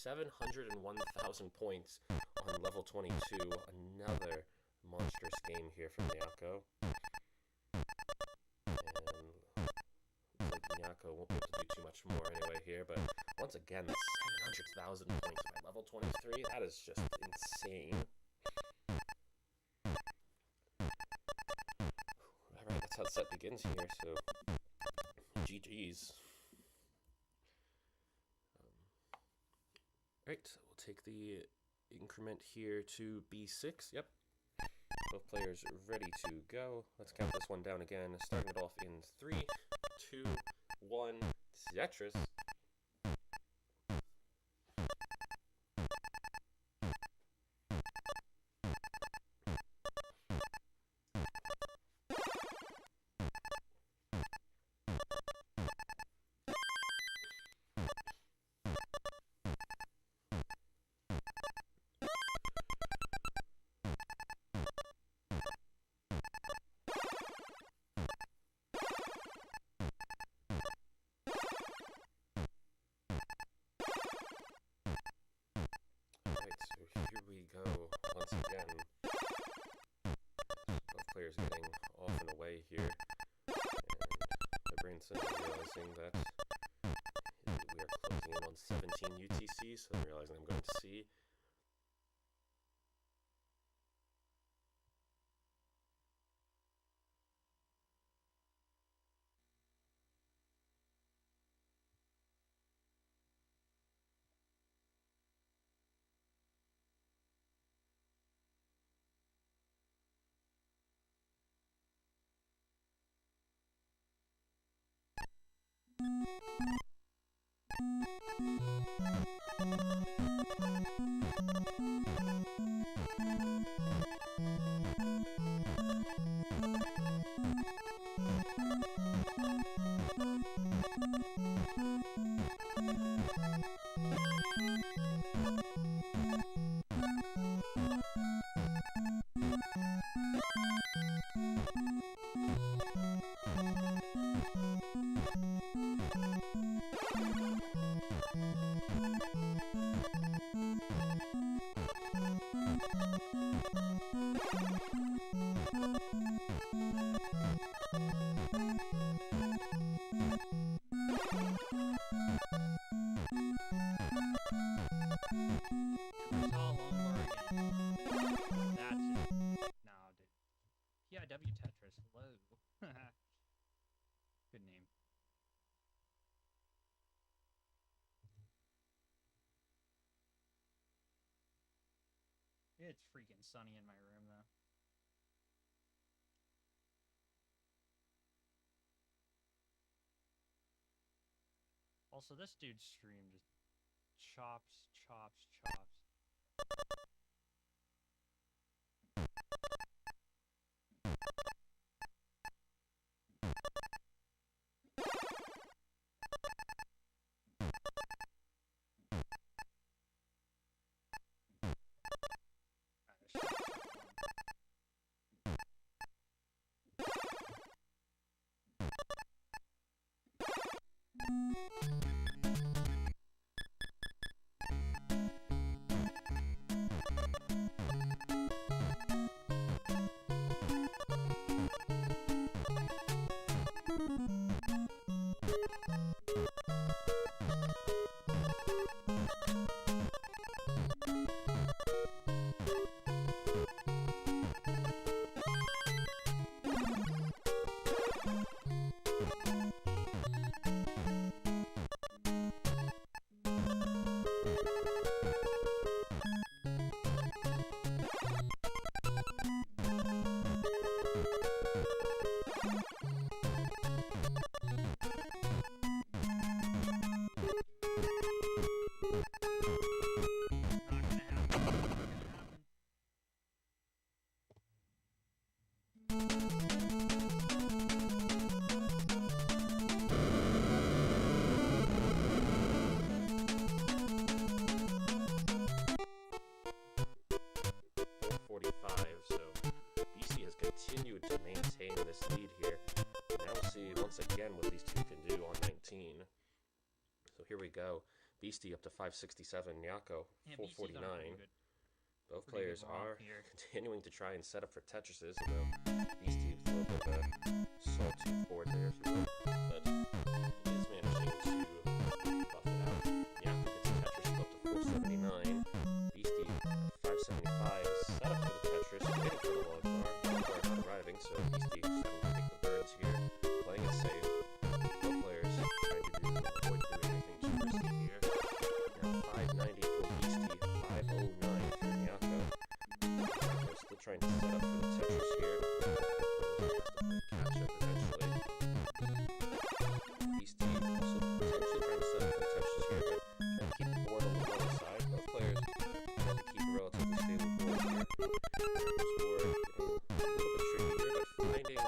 701,000 points on level 22. Another monstrous game here from Nyako. And looks like Nyako won't be able to do too much more anyway here, but once again, that's 700,000 points by level 23. That is just insane. Alright, that's how the set begins here, so GG's. Alright, we'll take the increment here to B6. Yep. Both players ready to go. Let's count this one down again, starting it off in 3, 2, 1, Tetris. Here we go once again. Both players getting off and away here, and my brain's suddenly realizing that we are closing in on 17 UTC, so I'm realizing I'm going to see. PIW Tetris, hello. Good name. It's freaking sunny in my room, though. Also, this dude's stream just chops. Beasty up to 567. Nyako Yeah, Beasty's on a 449. Both pretty players good romp are here. continuing to try and set up for Tetris's, although Beasty with a little bit of a sawtooth board there, if you will, but is managing to buff it out. Nyako gets a Tetris up to 479. Beasty 575 is set up for the Tetris, waiting for the log bar. Log bar not arriving, so Beasty just having to take the burns here, playing it safe. Both players trying to avoid doing anything too risky here. Now 590 for Beasty, 509 for Nyako. Nyako still trying to set up for the Tetris here. Has to play catch up eventually. Beasty also potentially trying to set up for the Tetris here, but trying to keep the board on the wrong side. Both players trying to keep a relatively stable board here. This board getting a little bit tricky here, but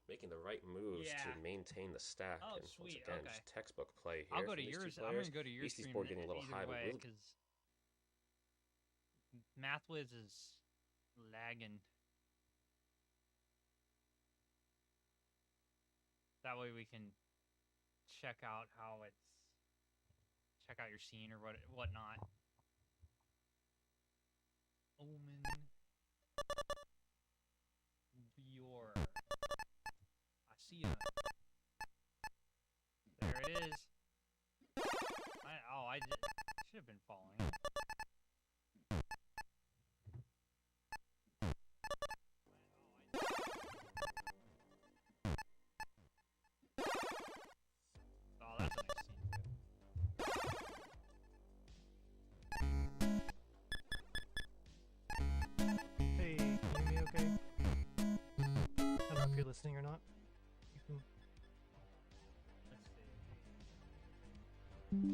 making the right moves to maintain the stack. Oh, and sweet. Once again, Okay. just textbook play here. I'll go from to these two yours. I'm players. gonna go to your Beasty's stream board getting a little either high, but way, really because MathWiz is lagging. That way we can check out your scene or whatnot. Omen. Bior. I see ya. There it is. I should have been following it. Oh, that's a nice scene too. Hey, can you hear me okay? I don't know if you're listening or not. You can... Let's see.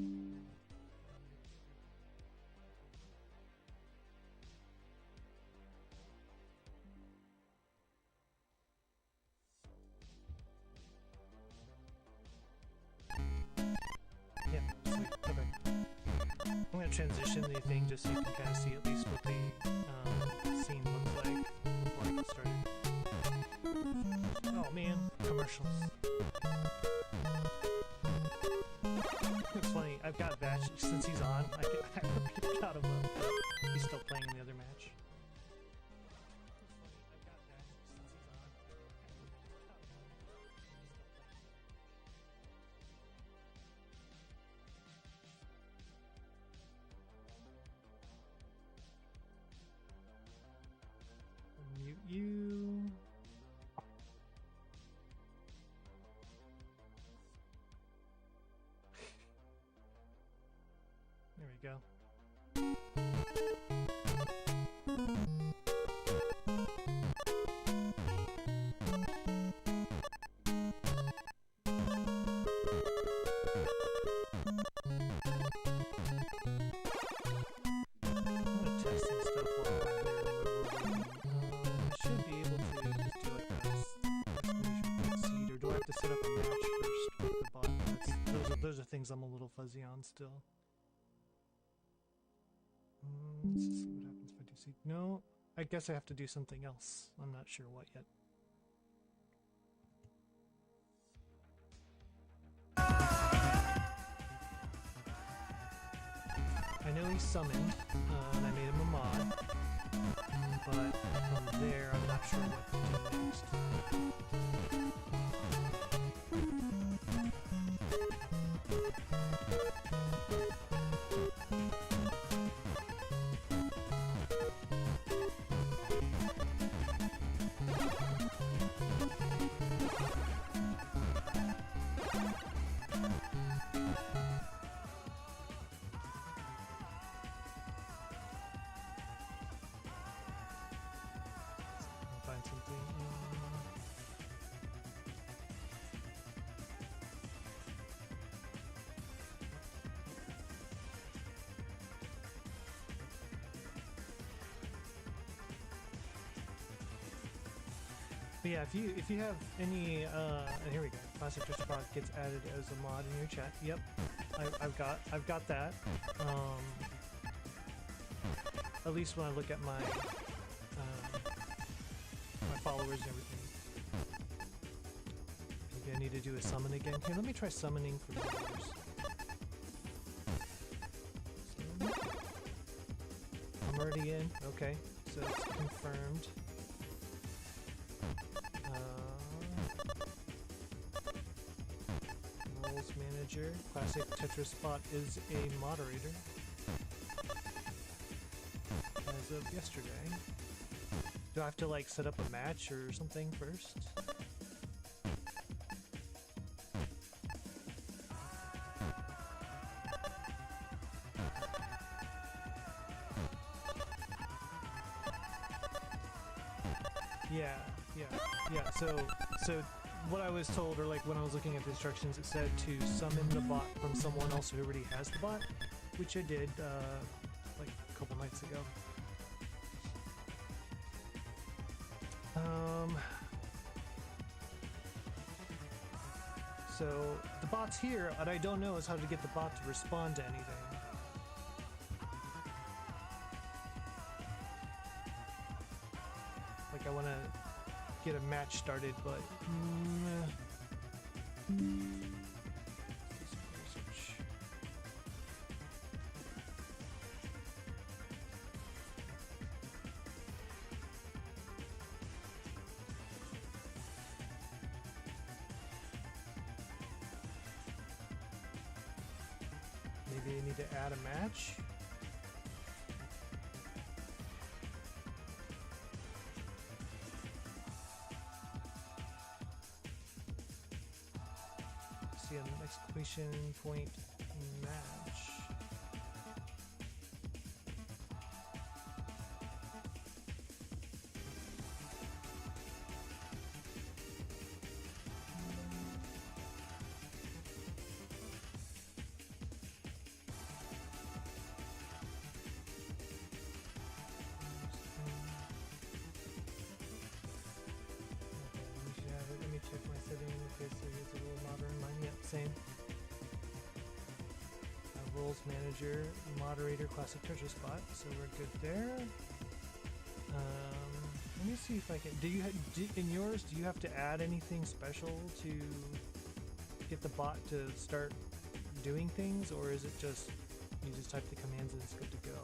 Yeah, sweet. Okay. I'm going to transition the thing just so you can kind of see at least what the scene looks like before I get started. Oh man, commercials. It's funny, I've got Batch, since he's on, I ripped out of him. He's still playing in the other match. Mute you. There we go. I'm gonna test some stuff while I'm here. I should be able to just do like a exclamation seed, or do I have to set up a match first with the bot? Those are things I'm a little fuzzy on still. Let's just see what happens if I do seed. No, I guess I have to do something else. I'm not sure what yet. I know he's summoned, and I made him a mod, but from there I'm not sure what to do next. I'll find something. But yeah, if you have any and here we go. Classic Twitch Pod gets added as a mod in your chat. Yep, I've got that. At least when I look at my my followers and everything. Maybe I need to do a summon again. Here, let me try summoning for the viewers. I'm already in. Okay, so it's confirmed. Roles manager. Classic Tetris bot is a moderator. As of yesterday. Do I have to like set up a match or something first? Yeah. So what I was told, or like when I was looking at the instructions, it said to summon the bot from someone else who already has the bot, which I did like a couple nights ago. So the bot's here, what I don't know is how to get the bot to respond to anything. Like I want to get a match started, but maybe I need to add a match. See an exclamation point match. Let me check my setting. Okay, so it's a little modern. Mine, yep, same. Roles manager, moderator, classic Tetris bot. So we're good there. Let me see if I can. Do you in yours? Do you have to add anything special to get the bot to start doing things, or is it just you just type the commands and it's good to go?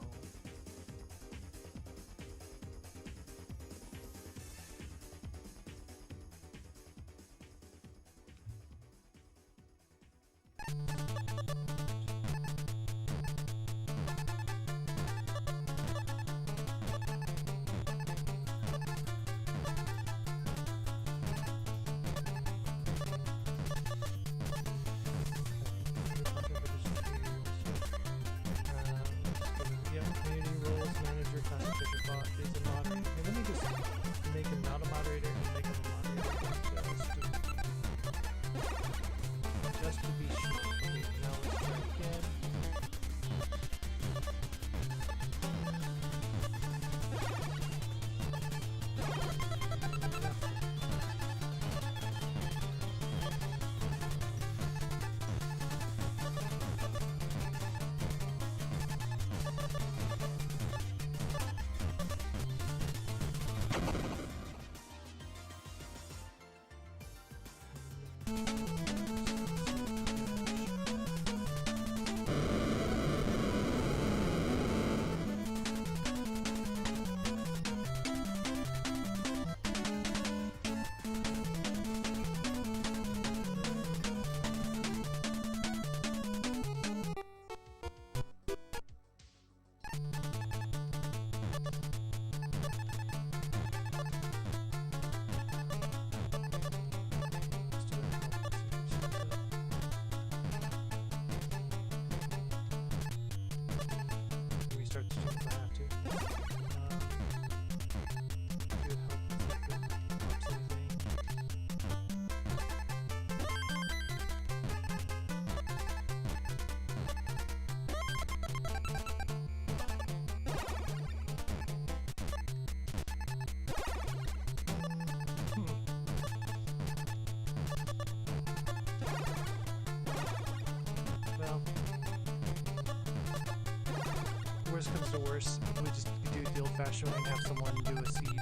Worst comes to worst, we just do it the old-fashioned way and have someone do a seed,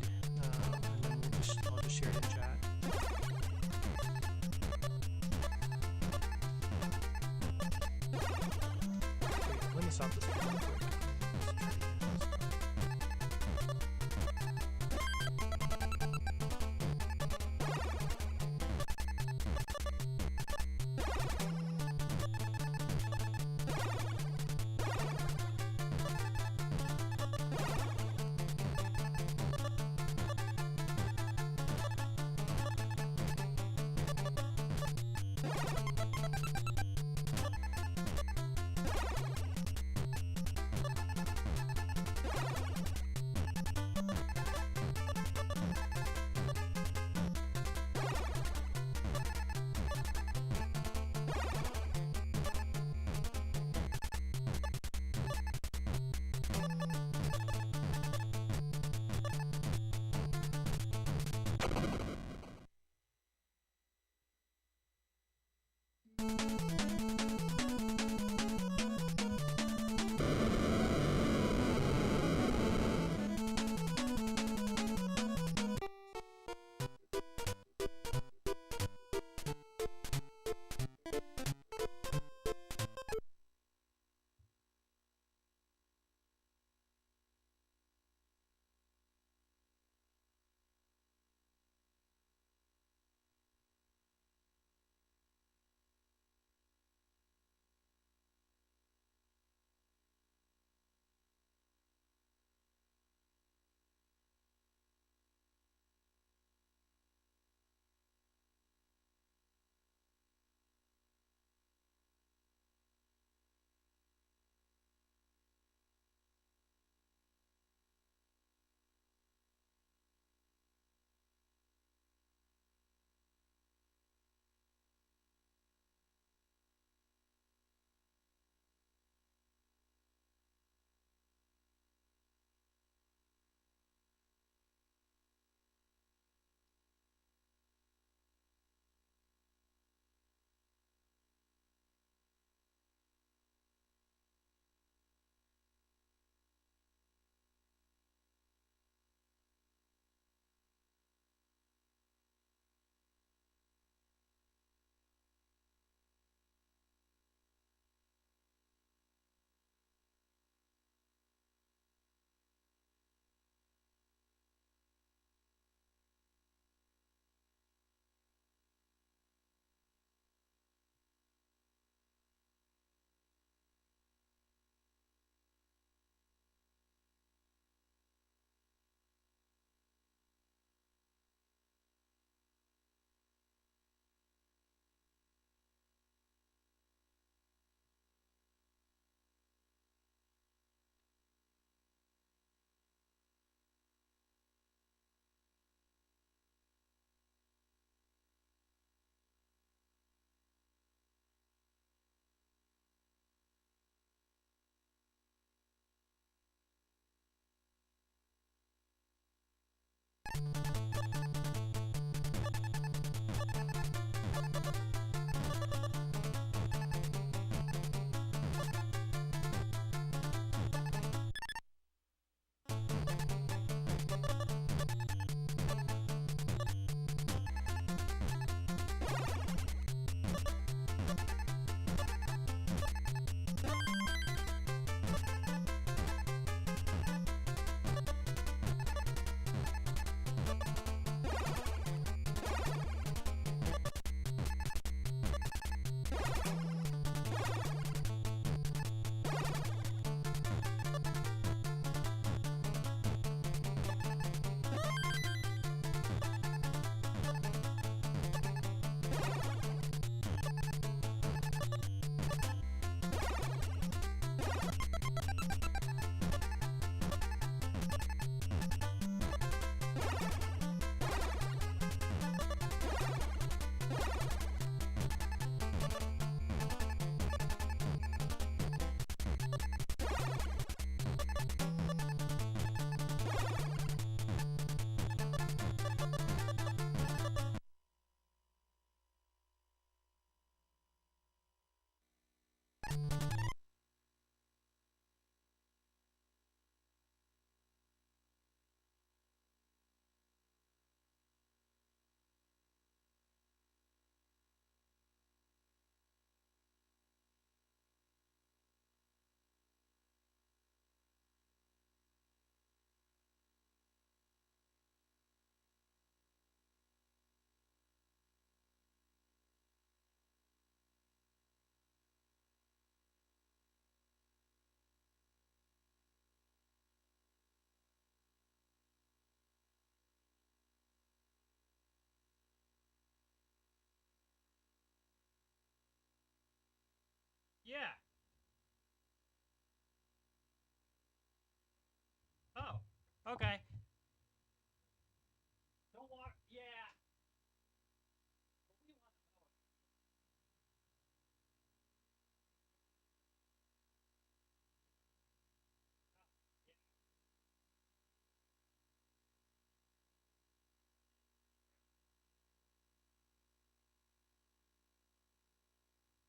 and then I'll just share it in chat. So yeah, let me stop this real quick. Yeah. Oh. Okay. Don't want. Yeah. What do you want to know? Yeah.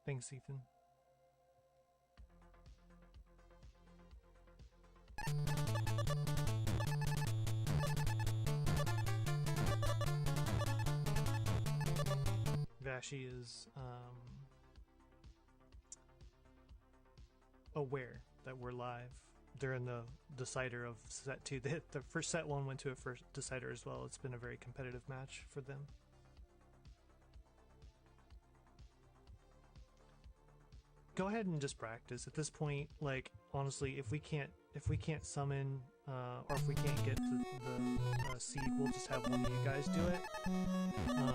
Thanks, Ethan. Vashi is aware that we're live. They're in the decider of set 2. The first set 1 went to a first decider as well. It's been a very competitive match for them. Go ahead and just practice at this point. Like, honestly, if we can't summon or if we can't get to the seed, we'll just have one of you guys do it, and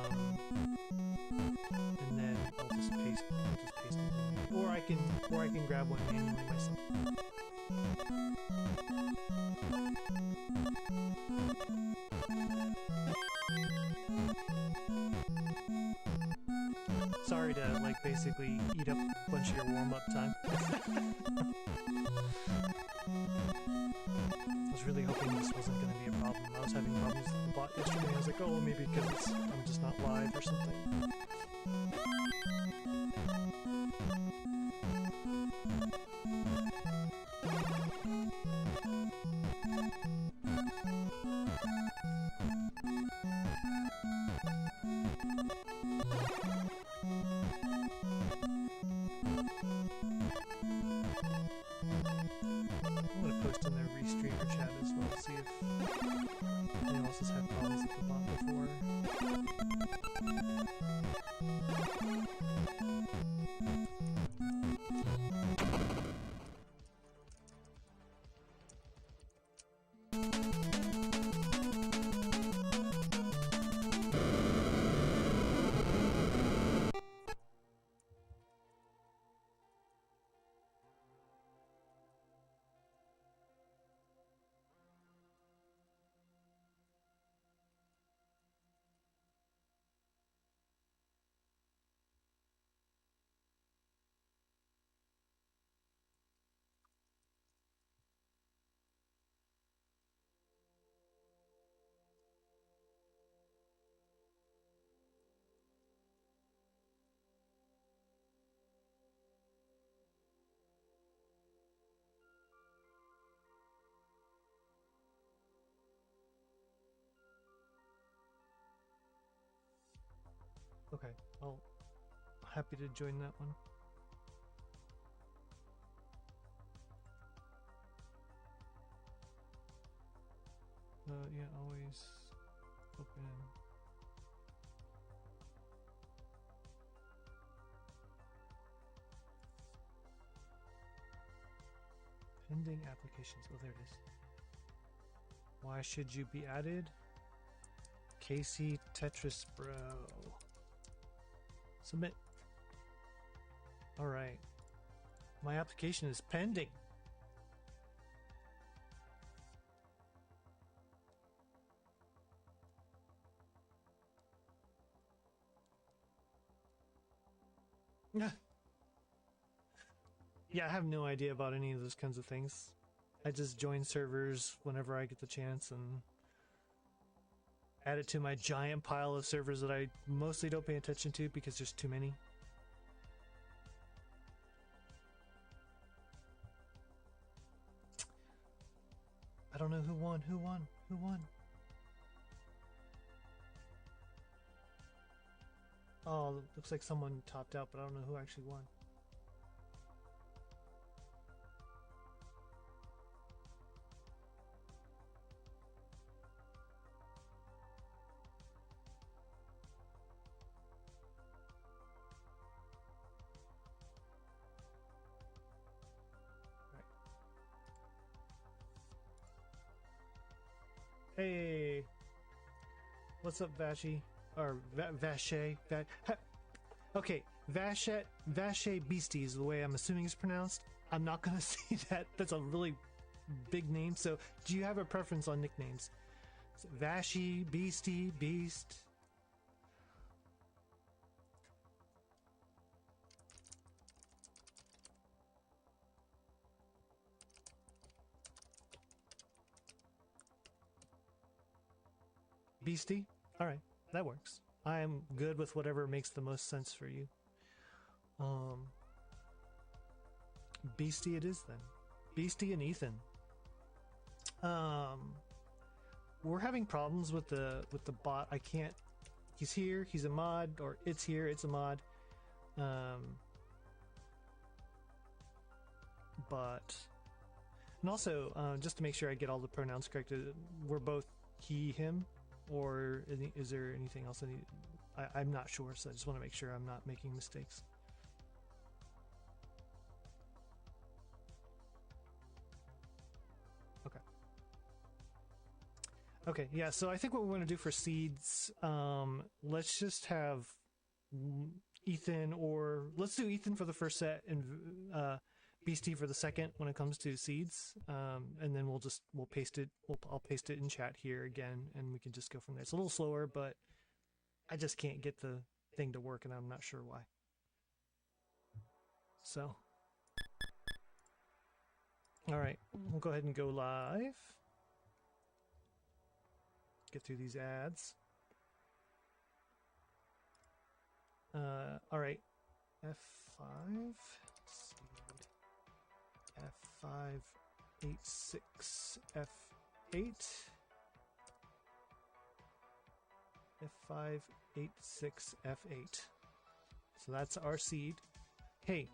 then I'll just paste it, or I can grab one manually myself. Sorry to, like, basically eat up a bunch of your warm-up time. I was really hoping this wasn't going to be a problem. I was having problems with the bot yesterday. I was like, oh, maybe because I'm just not live or something. I'm going to post in their restreamer chat as well, see if anyone else has had problems with the bot before. Okay, I'll happy to join that one. Yeah, always open. Pending applications. Oh, there it is. Why should you be added? Casey Tetris Bro. Submit. Alright. My application is pending. Yeah, I have no idea about any of those kinds of things. I just join servers whenever I get the chance and add it to my giant pile of servers that I mostly don't pay attention to because there's too many. I don't know who won. Who won? Who won? Oh, looks like someone topped out, but I don't know who actually won. Hey, what's up, Vashi? Or Vache? Okay, Vache Beasty is the way I'm assuming it's pronounced. I'm not gonna say that. That's a really big name. So, do you have a preference on nicknames? Vashi, Beasty, Beast. Beasty? Alright, that works. I am good with whatever makes the most sense for you. Beasty it is then. Beasty and Ethan. We're having problems with the bot. I can't. He's here. He's a mod, or it's here. It's a mod. But and also just to make sure I get all the pronouns correct, we're both he, him, or is there anything else I need? I'm not sure, so I just want to make sure I'm not making mistakes. Okay, yeah, so I think what we're going to do for seeds, let's just have Ethan, or let's do Ethan for the first set and Beasty for the second when it comes to seeds, and then we'll paste it. I'll paste it in chat here again, and we can just go from there. It's a little slower, but I just can't get the thing to work, and I'm not sure why. So, all right, we'll go ahead and go live. Get through these ads. All right, F5, F5, 86, F8, F5, 86, F8. So that's our seed. Hey,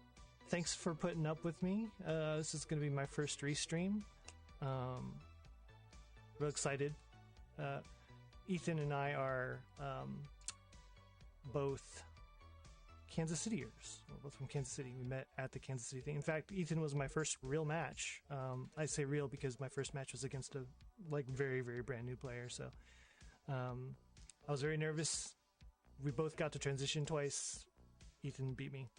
thanks for putting up with me. This is going to be my first restream. Real excited. Ethan and I are both Kansas Cityers. We're both from Kansas City. We met at the Kansas City thing. In fact, Ethan was my first real match. I say real because my first match was against a very, very brand new player. So I was very nervous. We both got to transition twice. Ethan beat me.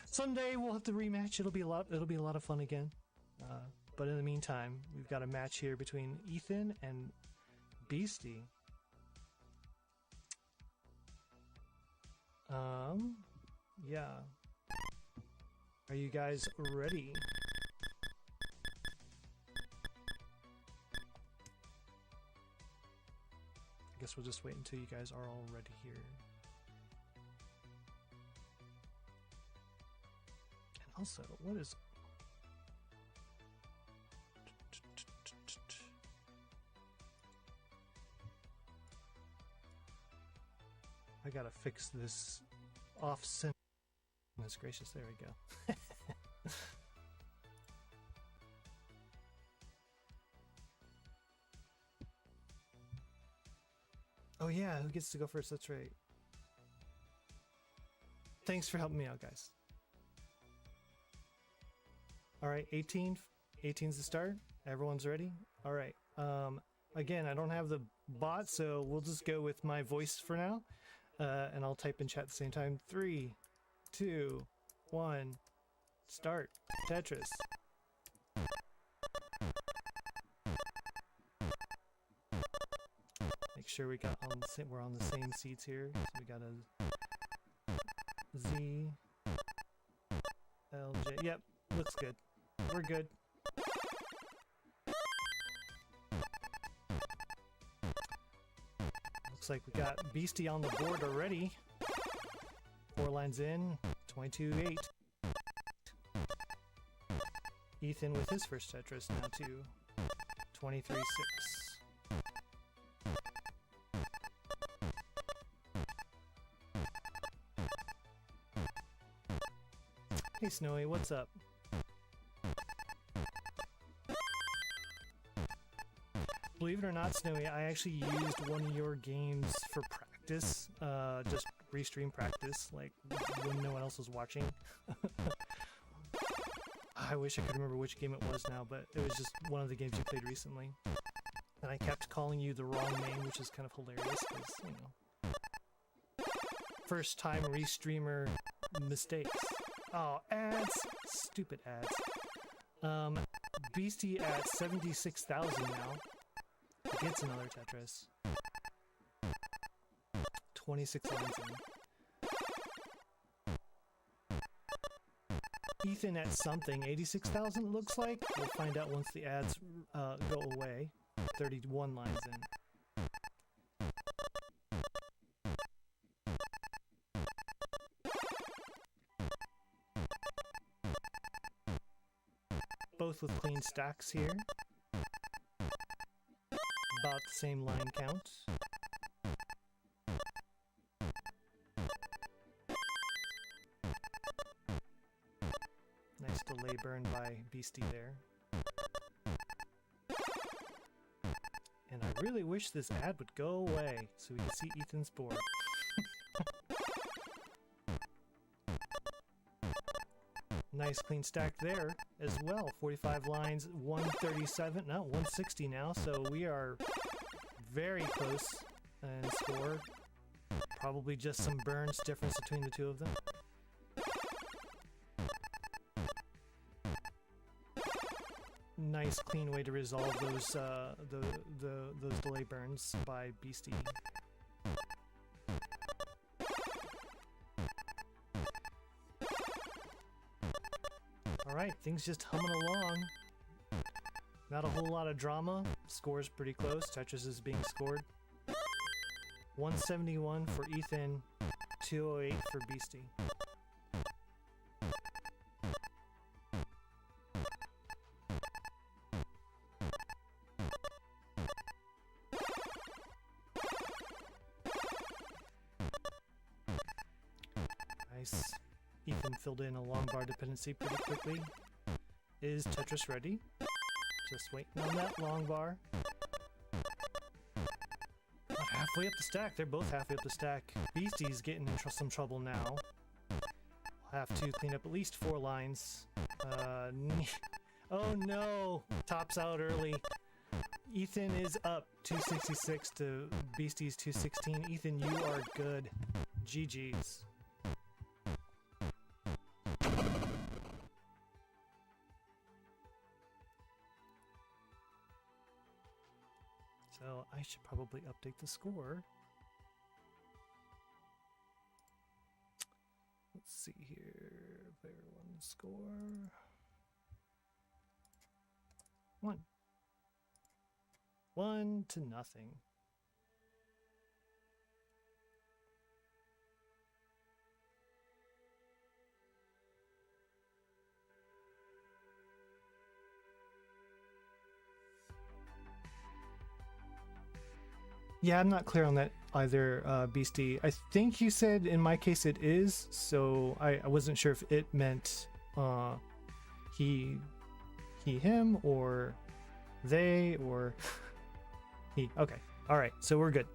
Someday we'll have to rematch. It'll be a lot of fun again. But in the meantime, we've got a match here between Ethan and Beasty. Yeah. Are you guys ready? I guess we'll just wait until you guys are all ready here. And also, what is... I gotta fix this off-center. Goodness gracious, there we go. Oh yeah, who gets to go first? That's right. Thanks for helping me out, guys. Alright, 18's the start. Everyone's ready? Alright. Again, I don't have the bot, so we'll just go with my voice for now. And I'll type in chat at the same time. 3, 2, 1, start. Tetris. Make sure we're on the same seats here. So we got a Z, L, J. Yep, looks good. We're good. Looks like we got Beasty on the board already. 4 lines in, 22-8. Ethan with his first Tetris now to 23-6. Hey Snowy, what's up? Believe it or not, Snowy, I actually used one of your games for practice, just restream practice, like when no one else was watching. I wish I could remember which game it was now, but it was just one of the games you played recently. And I kept calling you the wrong name, which is kind of hilarious, because, you know, first time restreamer mistakes. Oh, ads! Stupid ads. Beasty at 76,000 now. Gets another Tetris. 26 lines in. Ethan at something. 86,000 looks like. We'll find out once the ads go away. 31 lines in. both with clean stacks here. About the same line count. Nice delay burn by Beasty there. And I really wish this ad would go away so we can see Ethan's board. Nice clean stack there as well. 45 lines, 137, no, 160 now, so we are very close in score. Probably just some burns difference between the two of them. Nice clean way to resolve those those delay burns by Beasty. Alright, things just humming along. Not a whole lot of drama. Score's pretty close. Tetris is being scored. 171 for Ethan, 208 for Beasty. Nice. Ethan filled in a long bar dependency pretty quickly. Is Tetris ready? Just waiting on that long bar. About halfway up the stack. They're both halfway up the stack. Beasty's getting in some trouble now. We'll have to clean up at least 4 lines. Oh no! Tops out early. Ethan is up 266 to Beasty's 216. Ethan, you are good. GG's. So I should probably update the score. Let's see here. Player 1 score. 1 to nothing. Yeah, I'm not clear on that either, Beasty. I think you said in my case it is, so I wasn't sure if it meant he, him, or they, or he. Okay, alright, so we're good.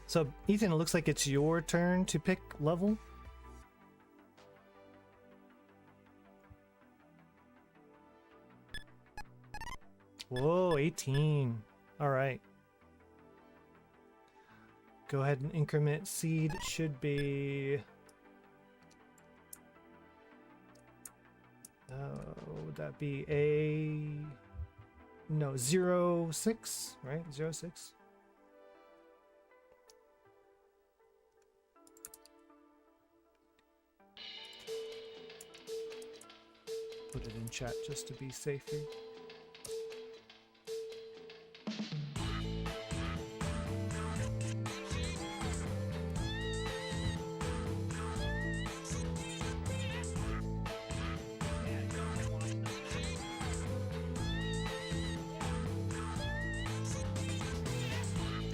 So, Ethan, it looks like it's your turn to pick level. Whoa, 18. Alright. Go ahead and increment seed. Should be... would that be a... No, 06, right? 06? Put it in chat just to be safe here.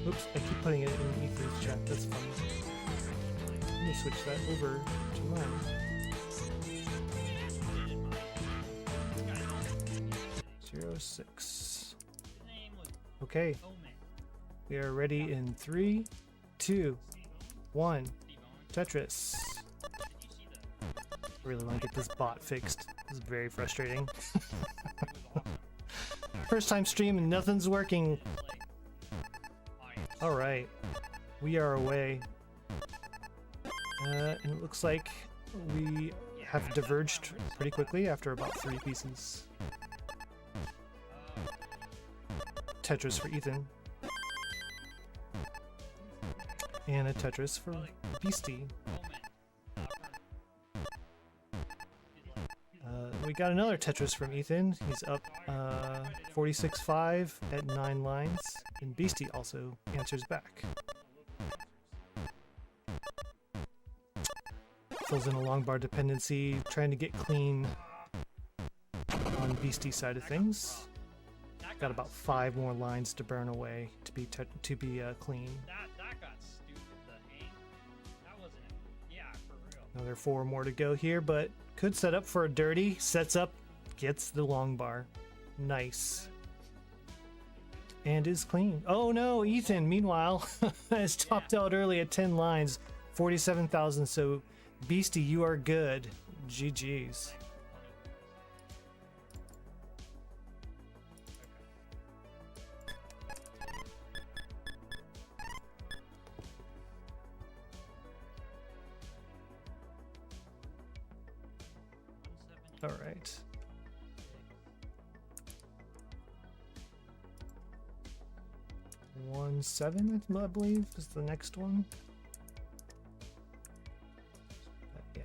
Oops, I keep putting it in Ethan's chat, that's funny. Let me switch that over to mine. 06. Okay, we are ready in 3, 2, 1. Tetris. Really want to get this bot fixed. This is very frustrating. First time stream and nothing's working. Alright, we are away. And it looks like we have diverged pretty quickly after about 3 pieces. Tetris for Ethan. And a Tetris for Beasty. We got another Tetris from Ethan. He's up 46.5 at 9 lines. And Beasty also answers back. Fills in a long bar dependency, trying to get clean. Beasty side of things. That Got about 5 more lines to burn away to be clean. That got stupid. The hang. That wasn't it. Yeah, for real. Another 4 more to go here, but could set up for a dirty. Sets up, gets the long bar. Nice. And is clean. Oh no, Ethan, meanwhile, has topped out early at 10 lines, 47,000. So, Beasty, you are good. GG's. All right. One seven, I believe, is the next one. Yeah.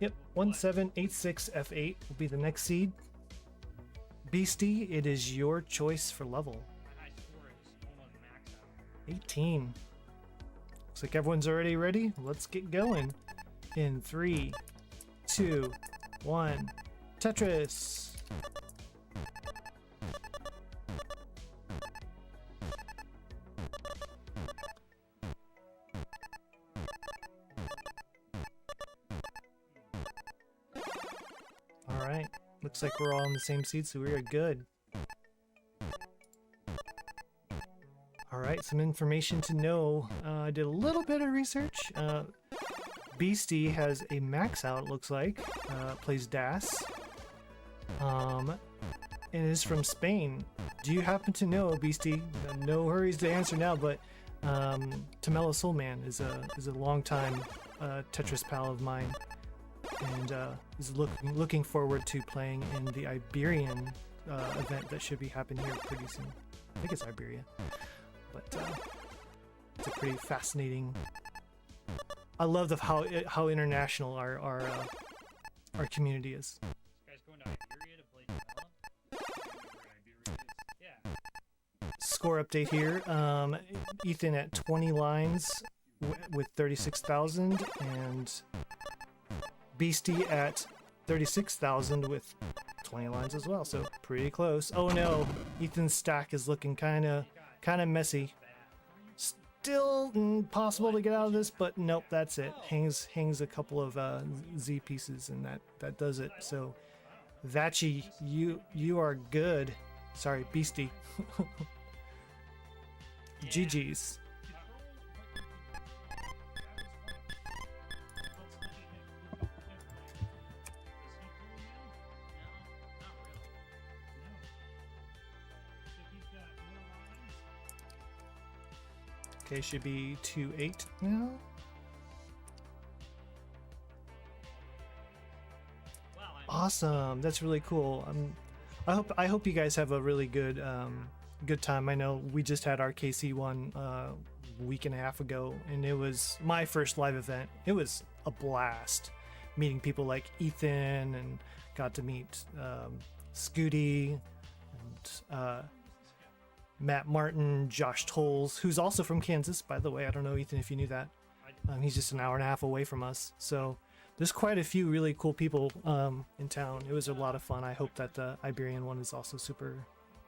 Yep, 1786 F8 will be the next seed. Beasty, it is your choice for level. My high score is almost maxed out. 18. Looks like everyone's already ready. Let's get going. In 3, 2, 1. Tetris. All right. Looks like we're all in the same seat, so we are good. All right, some information to know. I did a little bit of research. Beasty has a max out, it looks like. Plays DAS. And is from Spain. Do you happen to know, Beasty? No hurries to answer now, but Tamelo Soulman is a longtime Tetris pal of mine, and is looking forward to playing in the Iberian event that should be happening here pretty soon. I think it's Iberia, but it's a pretty fascinating. I love how international our community is. This guy's going to Iberia to play develop? Yeah. Score update here. Ethan at 20 lines with 36,000, and Beasty at 36,000 with 20 lines as well. So pretty close. Oh no, Ethan's stack is looking kind of messy. Still possible to get out of this, but nope, that's it. Hangs a couple of Z pieces, and that does it. So Vachi, you are good. Sorry, Beasty. GG's. Okay, should be 2-8 now. Awesome, that's really cool. I hope you guys have a really good good time. I know we just had our KC one a week and a half ago, and it was my first live event. It was a blast, meeting people like Ethan, and got to meet Scooty and Matt Martin, Josh Tolles, who's also from Kansas, by the way. I don't know, Ethan, if you knew that. He's just an hour and a half away from us. So there's quite a few really cool people in town. It was a lot of fun. I hope that the Iberian one is also super,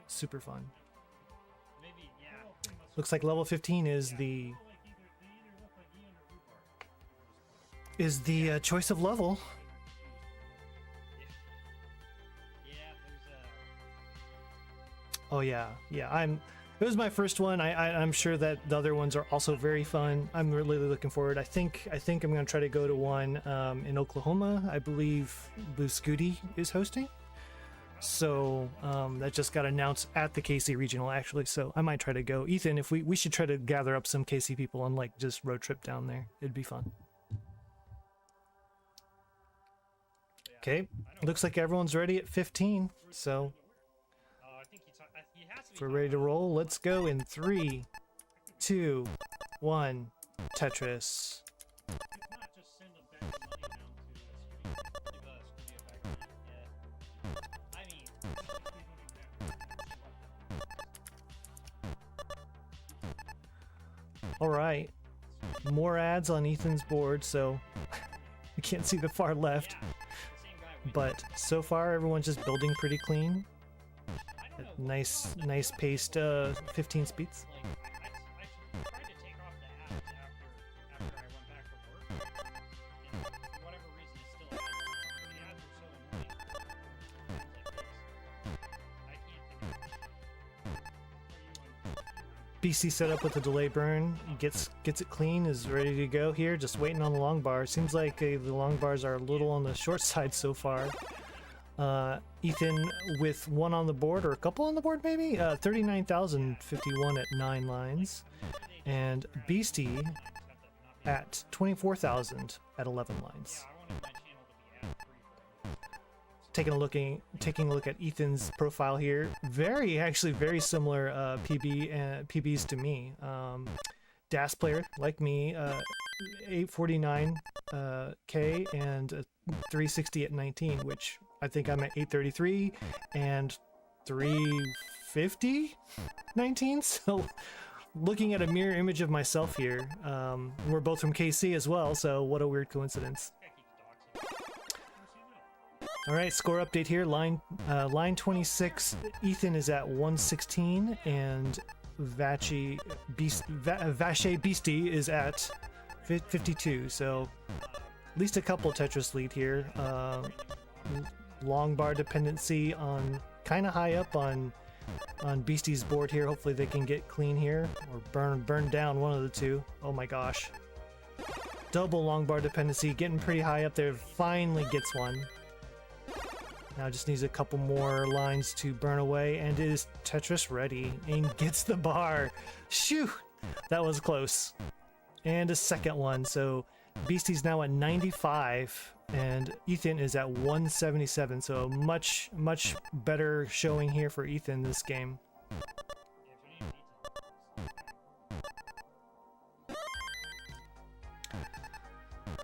super fun. Looks like level 15 is the choice of level. Oh yeah. It was my first one. I'm sure that the other ones are also very fun. I'm really looking forward. I think I'm gonna try to go to one in Oklahoma. I believe Blue Scooty is hosting. So that just got announced at the KC Regional, actually. So I might try to go. Ethan, if we should try to gather up some KC people and like just road trip down there. It'd be fun. Okay, looks like everyone's ready at 15. So if we're ready to roll, let's go in 3, 2, 1. Tetris. All right, more ads on Ethan's board, so we can't see the far left. but so far everyone's just building pretty clean. I don't know. Nice paced 15 speeds. Like, I tried to take off the ads after I went back to work, and for whatever reason, it still has them. The ads are so annoying. I can't think of BC set up with the delay burn, gets it clean, is ready to go here, just waiting on the long bar. Seems like the long bars are a little on the short side so far. Ethan with one on the board, or a couple on the board maybe? 39,051 at 9 lines. And Beasty at 24,000 at 11 lines. Taking a look at Ethan's profile here, actually very similar PBs to me. DAS player like me, 849 K and 360 at 19, which I think I'm at 833 and 350 19. So looking at a mirror image of myself here. We're both from KC as well, so what a weird coincidence. All right, score update here. Line 26, Ethan is at 116, and Vache Beasty is at 52. So at least a couple Tetris lead here. Long bar dependency on kind of high up on Beasty's board here. Hopefully they can get clean here or burn down one of the two. Oh my gosh. Double long bar dependency, getting pretty high up there. Finally gets one. Now just needs a couple more lines to burn away, and it is Tetris ready and gets the bar. Shoo! That was close. And a second one, so Beasty's now at 95 and Ethan is at 177, so much better showing here for Ethan this game.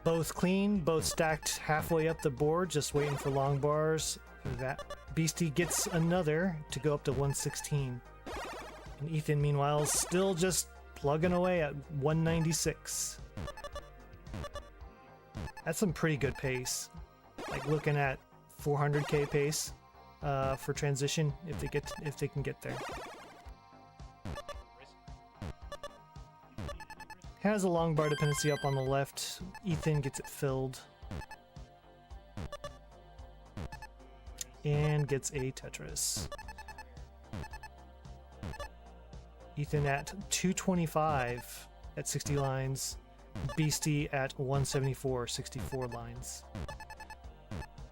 Both clean, both stacked halfway up the board, just waiting for long bars. That Beasty gets another to go up to 116. And Ethan, meanwhile, still just plugging away at 196. That's some pretty good pace. Like looking at 400k pace for transition if they can get there. Has a long bar dependency up on the left. Ethan gets it filled. And gets a Tetris. Ethan at 225 at 60 lines. Beasty at 174, 64 lines.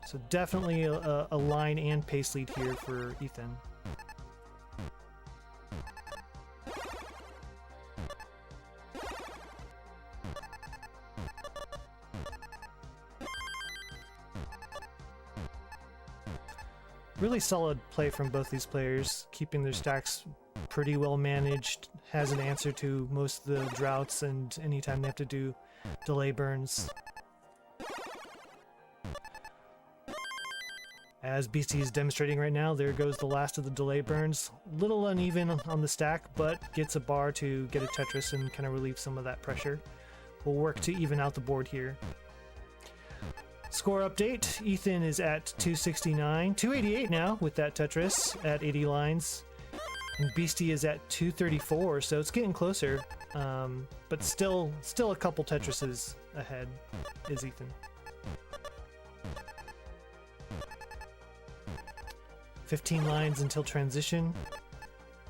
So definitely a line and pace lead here for Ethan. Really solid play from both these players, keeping their stacks pretty well managed, has an answer to most of the droughts and anytime they have to do delay burns. As Beasty is demonstrating right now, there goes the last of the delay burns. Little uneven on the stack, but gets a bar to get a Tetris and kind of relieve some of that pressure. We'll work to even out the board here. Score update, Ethan is at 269, 288 now with that Tetris at 80 lines. And Beasty is at 234, so it's getting closer. But still a couple Tetrises ahead is Ethan. "15 lines until transition."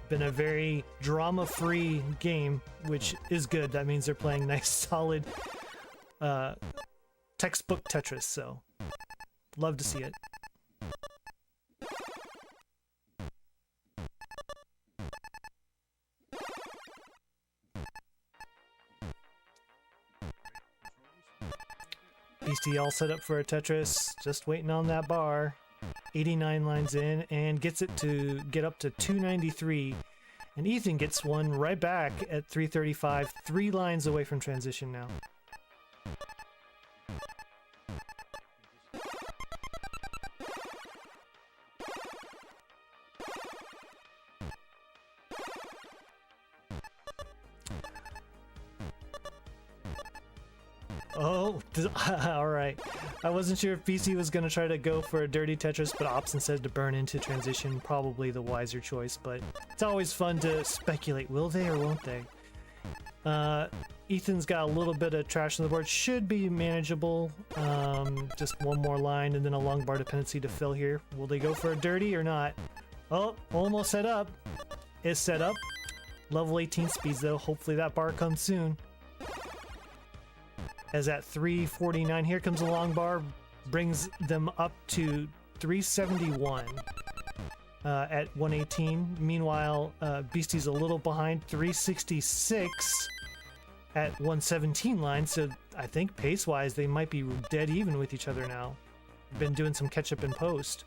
Been a very drama-free game, which is good. That means they're playing nice, solid textbook Tetris, so love to see it. Beasty all set up for a Tetris, just waiting on that bar. 89 lines in and gets it to get up to 293, and Ethan gets one right back at 335, 3 lines away from transition now. Oh, alright. I wasn't sure if Beasty was going to try to go for a dirty Tetris, but opts instead to burn into transition. Probably the wiser choice, but it's always fun to speculate. Will they or won't they? Ethan's got a little bit of trash on the board. Should be manageable. Just one more line and then a long bar dependency to fill here. Will they go for a dirty or not? Oh, almost set up. Is set up. Level 18 speeds though. Hopefully that bar comes soon. As at 349, here comes a long bar, brings them up to 371 at 118. Meanwhile, Beasty's a little behind, 366 at 117 line, so I think pace-wise they might be dead even with each other now. Been doing some catch-up in post.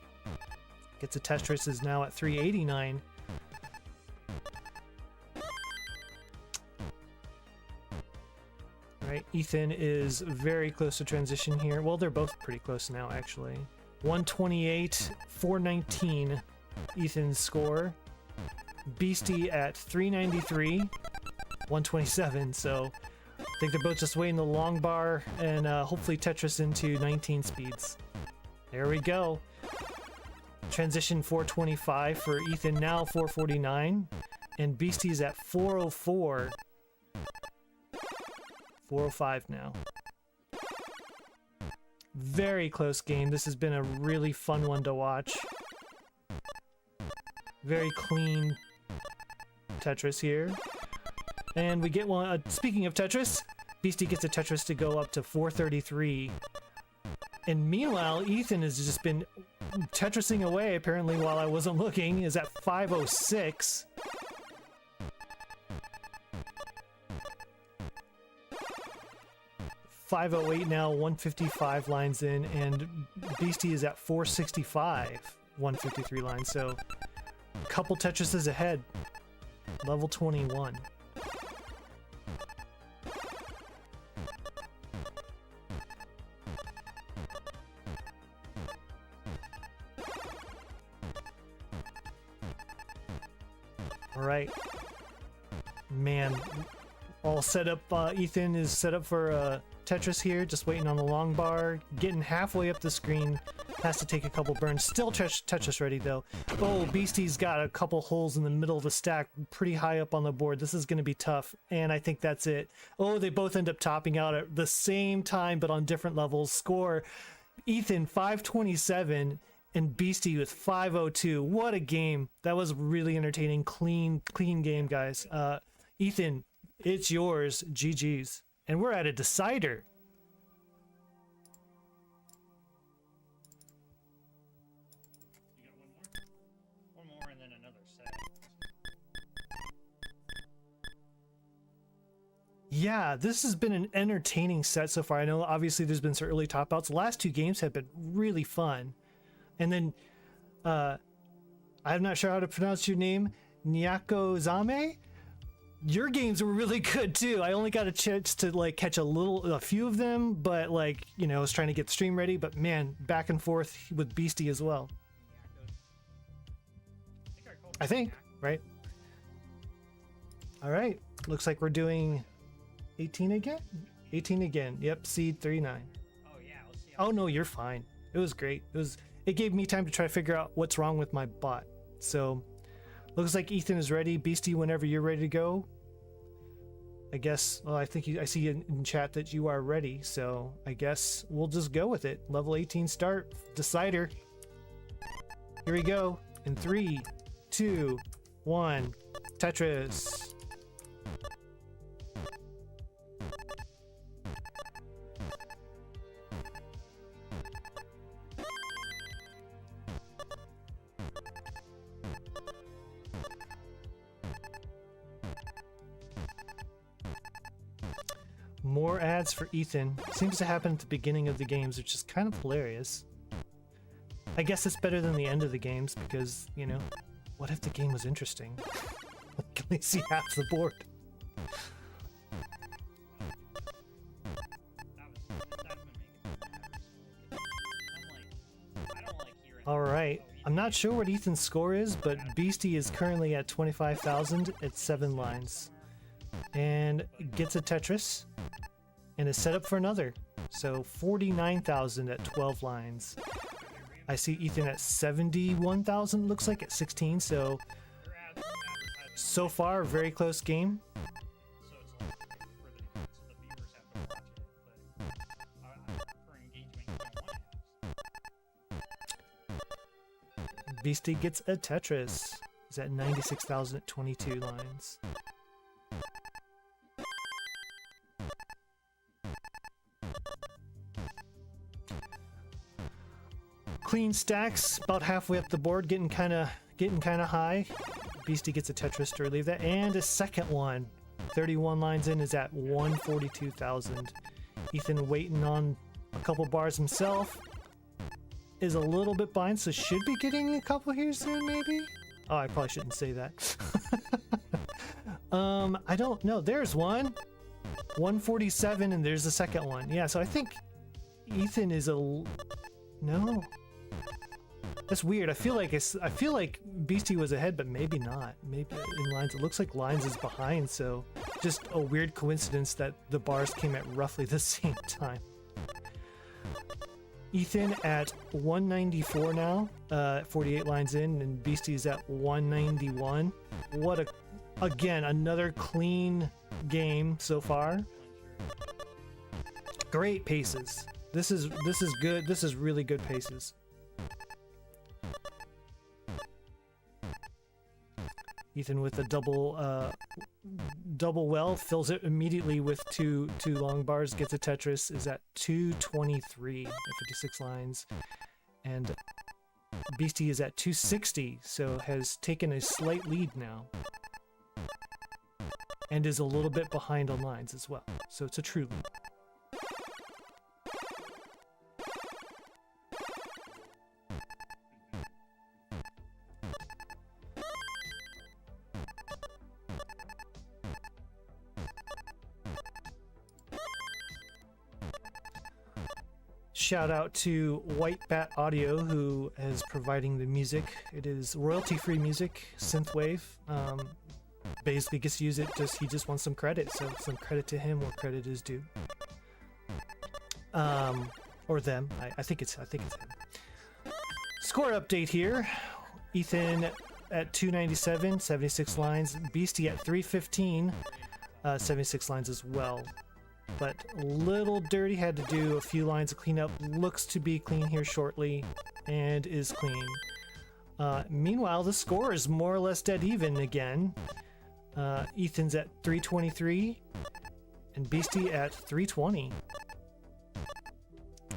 Gets a Tetris is now at 389. Right, Ethan is very close to transition here. Well, they're both pretty close now, actually. 128, 419, Ethan's score. Beasty at 393, 127. So I think they're both just waiting the long bar and hopefully Tetris into 19 speeds. There we go. Transition 425 for Ethan, now 449, and Beasty's at 404. 405 now. Very close game. This has been a really fun one to watch. Very clean Tetris here. And we get one, speaking of Tetris, Beasty gets a Tetris to go up to 433. And meanwhile, Ethan has just been Tetrising away, apparently, while I wasn't looking, is at 506. .508 now, 155 lines in, and Beasty is at 465, 153 lines, so a couple Tetrises ahead. Level 21. Alright. Man, all set up. Ethan is set up for Tetris here, just waiting on the long bar, getting halfway up the screen, has to take a couple burns, still Tetris ready though. Oh, Beasty's got a couple holes in the middle of the stack, pretty high up on the board. This is going to be tough, and I think that's it. Oh, they both end up topping out at the same time, but on different levels. Score, Ethan 527 and Beasty with 502. What a game. That was really entertaining, clean game, guys. Ethan, it's yours. GG's. And we're at a decider. You got one more? One more and then another set. Yeah, this has been an entertaining set so far. I know obviously there's been some early top outs. The last two games have been really fun. And then, I'm not sure how to pronounce your name, Nyako Zame? Your games were really good too. I only got a chance to like catch a few of them, but like, you know, I was trying to get the stream ready, but man, back and forth with Beasty as well. I think, right? All right, looks like we're doing 18 again? 18 again, yep, seed 39. Oh yeah, let's see. Oh no, you're fine. It was great. It gave me time to try to figure out what's wrong with my bot. So, looks like Ethan is ready. Beasty, whenever you're ready to go. I guess, well, I see in chat that you are ready, so I guess we'll just go with it. Level 18 start, decider. Here we go. In 3, 2, 1, Tetris. More ads for Ethan. Seems to happen at the beginning of the games, which is kind of hilarious. I guess it's better than the end of the games because, you know, what if the game was interesting? Can we see half the board? Alright, I'm not sure what Ethan's score is, but Beasty is currently at 25,000 at 7 lines. And gets a Tetris. and is set up for another. So 49,000 at 12 lines. I see Ethan at 71,000, looks like, at 16. So far, very close game. So it's like so the viewers have to watch it, but for engagement, you don't want to. Beasty gets a Tetris. He's at 96,000 at 22 lines. Clean stacks, about halfway up the board, getting kind of high. Beasty gets a Tetris to relieve that, and a second one. 31 lines in is at 142,000. Ethan waiting on a couple bars himself. Is a little bit behind, so should be getting a couple here soon, maybe? Oh, I probably shouldn't say that. I don't know. There's one. 147, and there's the second one. Yeah, so I think Ethan is no. That's weird. I feel like Beasty was ahead, but maybe not. Maybe in lines. It looks like lines is behind, so just a weird coincidence that the bars came at roughly the same time. Ethan at 194 now, 48 lines in, and Beasty's at 191. Again, another clean game so far. Great paces. This is good. This is really good paces. Ethan with a double well, fills it immediately with two long bars, gets a Tetris, is at 223 at 56 lines. And Beasty is at 260, so has taken a slight lead now. And is a little bit behind on lines as well. So it's a true lead. Shout out to White Bat Audio, who is providing the music. It is royalty-free music, synthwave. Basically gets to use it, he just wants some credit, so some credit to him where credit is due. Or them. I think it's him. Score update here. Ethan at 297, 76 lines. Beasty at 315, 76 lines as well. But little dirty, had to do a few lines of cleanup. Looks to be clean here shortly, and is clean. Meanwhile, the score is more or less dead even again. Ethan's at 323, and Beasty at 320.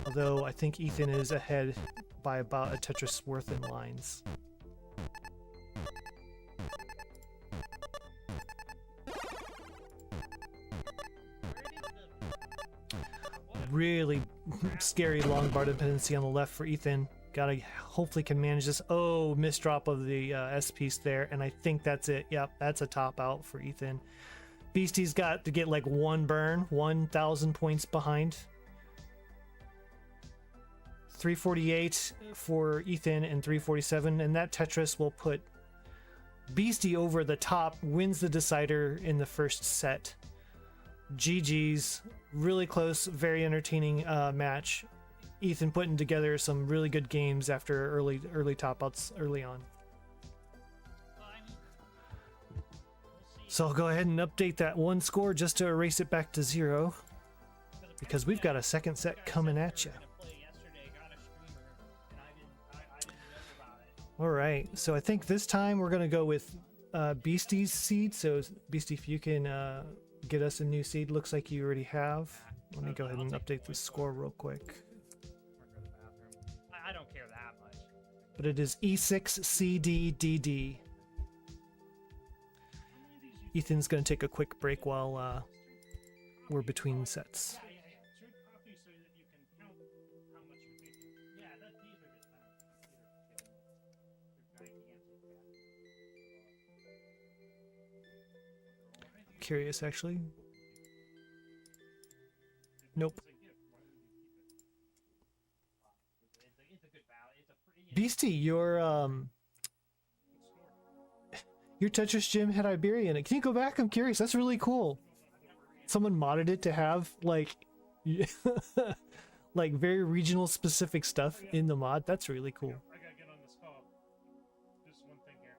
Although I think Ethan is ahead by about a Tetris worth in lines. Really scary long bar dependency on the left for Ethan. Gotta hopefully can manage this. Oh, misdrop of the S piece there, and I think that's it. Yep, that's a top out for Ethan. Beasty's got to get like one burn, 1,000 points behind. 348 for Ethan and 347, and that Tetris will put Beasty over the top, wins the decider in the first set. GG's, really close, very entertaining match. Ethan putting together some really good games after early top outs early on. So I'll go ahead and update that one score just to erase it back to 0, because we've got a second set coming at you. All right, so I think this time we're gonna go with Beasty's seed. So Beasty, if you can get us a new seed, looks like you already have. Let me go ahead and update the score real quick. I don't care that much. But it is E6CDDD. Ethan's going to take a quick break while we're between sets. Curious, actually. Nope. Beasty, your Tetris gym had Iberia in it. Can you go back? I'm curious. That's really cool. someone modded it to have like like very regional specific stuff in the mod. That's really cool. I gotta get on this call. Just one thing here.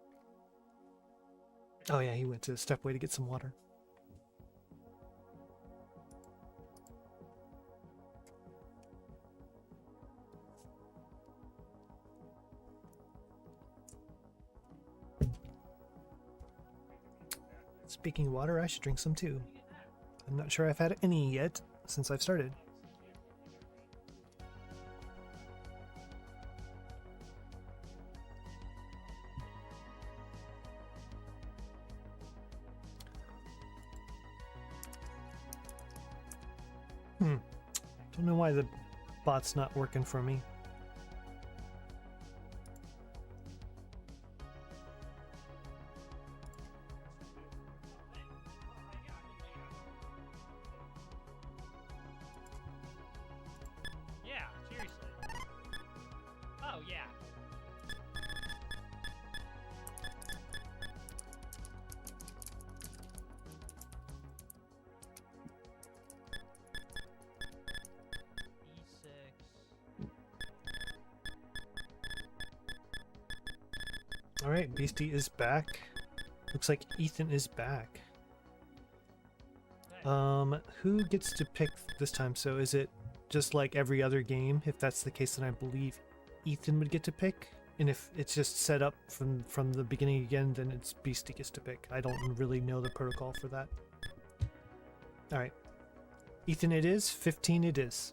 Oh yeah, he went to Stepway to get some water. Speaking of water, I should drink some too. I'm not sure I've had any yet since I've started. Don't know why the bot's not working for me. Yeah, seriously. Oh, yeah. Alright, Beasty is back. Looks like Ethan is back. Who gets to pick this time? So is it just like every other game? If that's the case, then I believe Ethan would get to pick. And if it's just set up from the beginning again, then it's Beasty gets to pick. I don't really know the protocol for that. Alright. Ethan it is. 15 it is.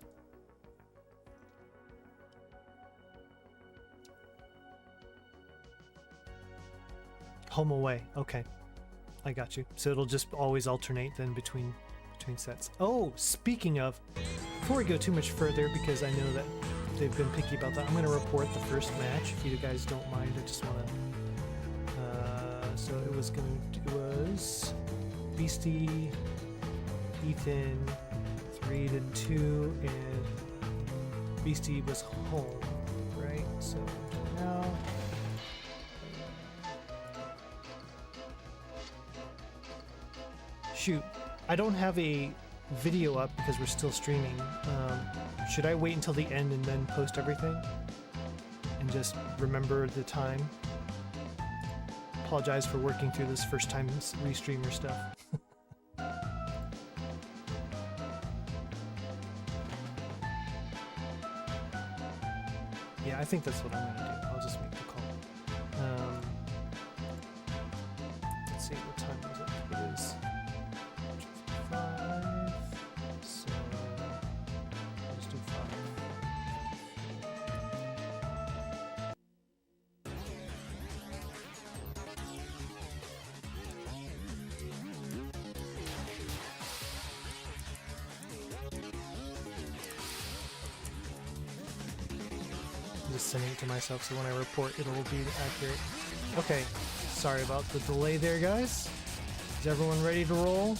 Home away. Okay. I got you. So it'll just always alternate then between sets. Oh, speaking of, before we go too much further, because I know that they've been picky about that, I'm going to report the first match, if you guys don't mind. I just want to... so it was Beasty, Ethan, 3-2, and Beasty was home, right? So now... Shoot, I don't have a video up because we're still streaming. Should I wait until the end and then post everything? And just remember the time? Apologize for working through this first time restreamer stuff. Yeah, I think that's what I'm gonna do. I'll just make the call. Let's see, what time was it? It is 5, so let's do 5. I'm just sending it to myself so when I report it'll be accurate. Okay, sorry about the delay there, guys. Is everyone ready to roll?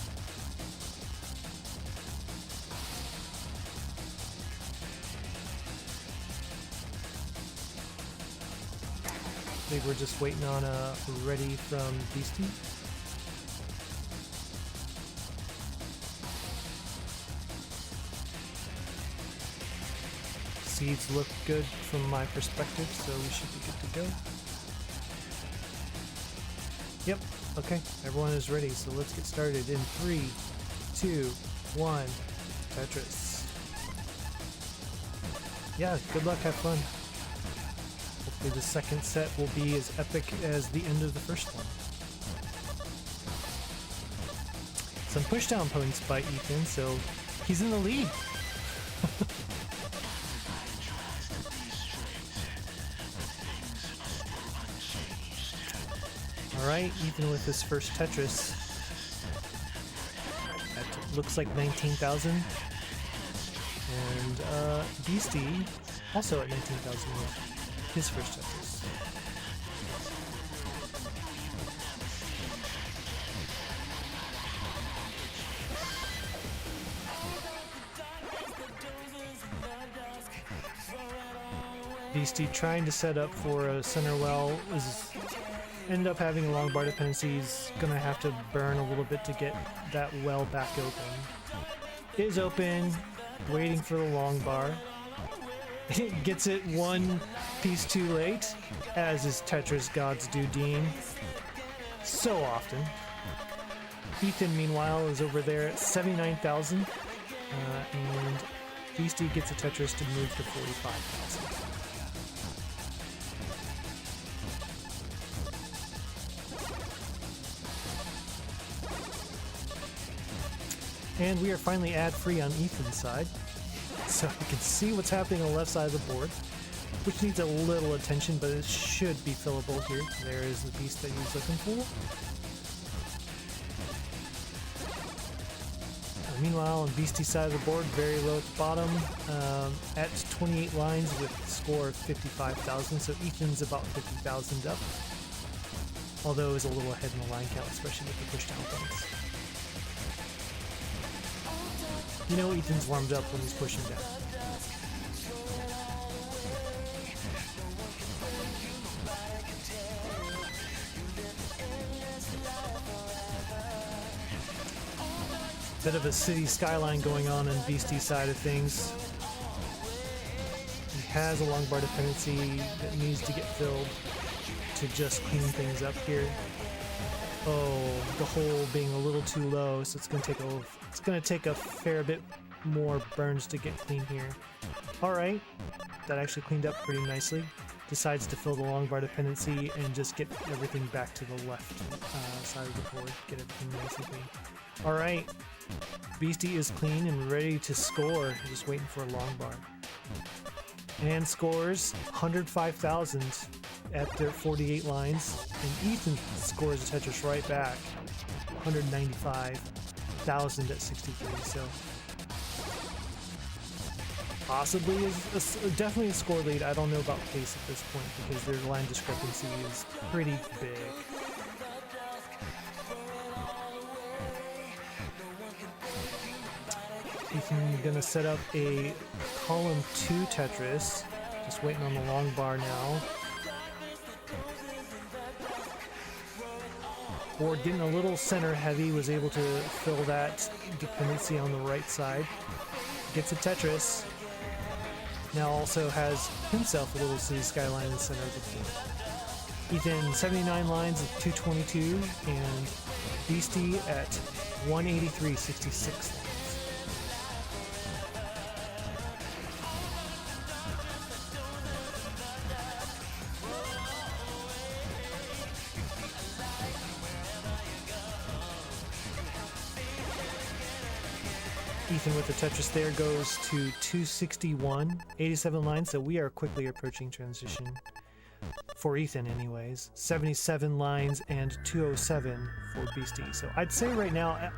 I think we're just waiting on a ready from Beasty. Seeds look good from my perspective, so we should be good to go. Yep, okay, everyone is ready, so let's get started in 3, 2, 1, Tetris. Yeah, good luck, have fun. Hopefully the second set will be as epic as the end of the first one. Some pushdown points by Ethan, so he's in the lead. Alright, Ethan with his first Tetris. That looks like 19,000. And Beasty also at 19,000 with his first Tetris. Beasty trying to set up for a center well is ended up having a long bar dependency. He's gonna have to burn a little bit to get that well back open. It is open, waiting for the long bar. It gets it one piece too late, as is Tetris gods do deem so often. Ethan, meanwhile, is over there at 79,000, and Beasty gets a Tetris to move to 45,000. And we are finally ad-free on Ethan's side, so you can see what's happening on the left side of the board, which needs a little attention, but it should be fillable here. There is the beast that he's looking for. Meanwhile, on Beasty's side of the board, very low at the bottom, at 28 lines with a score of 55,000, so Ethan's about 50,000 up, although he's a little ahead in the line count, especially with the pushdown things. You know Ethan's warmed up when he's pushing down. Bit of a city skyline going on Beasty's side of things. He has a long bar dependency that needs to get filled to just clean things up here. Oh, the hole being a little too low, so it's gonna take a fair bit more burns to get clean here. Alright, that actually cleaned up pretty nicely. Decides to fill the long bar dependency and just get everything back to the left side of the board. Get everything nice and clean. Alright, Beasty is clean and ready to score. Just waiting for a long bar. And scores 105,000 at their 48 lines. And Ethan scores a Tetris right back. 195,000 at 63. So possibly definitely a score lead. I don't know about pace at this point because their line discrepancy is pretty big. Ethan gonna set up a column 2 Tetris. Just waiting on the long bar now. Board getting a little center heavy, was able to fill that dependency on the right side. Gets a Tetris. Now also has himself a little city skyline in the center of the board. Ethan 79 lines at 222 and Beasty at 183.66 lines. Ethan with the Tetris there goes to 261, 87 lines, so we are quickly approaching transition. For Ethan anyways. 77 lines and 207 for Beasty. So I'd say right now,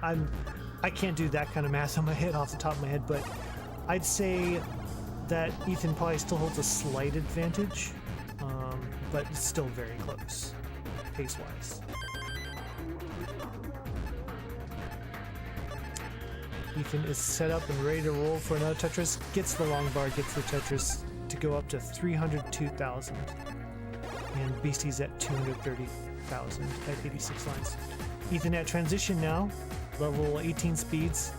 I can't do that kind of math on my head off the top of my head, but I'd say that Ethan probably still holds a slight advantage, but it's still very close, pace-wise. Ethan is set up and ready to roll for another Tetris. Gets the long bar, gets the Tetris to go up to 302,000. And Beasty's at 230,000 at 86 lines. Ethan at transition now, level 18 speeds.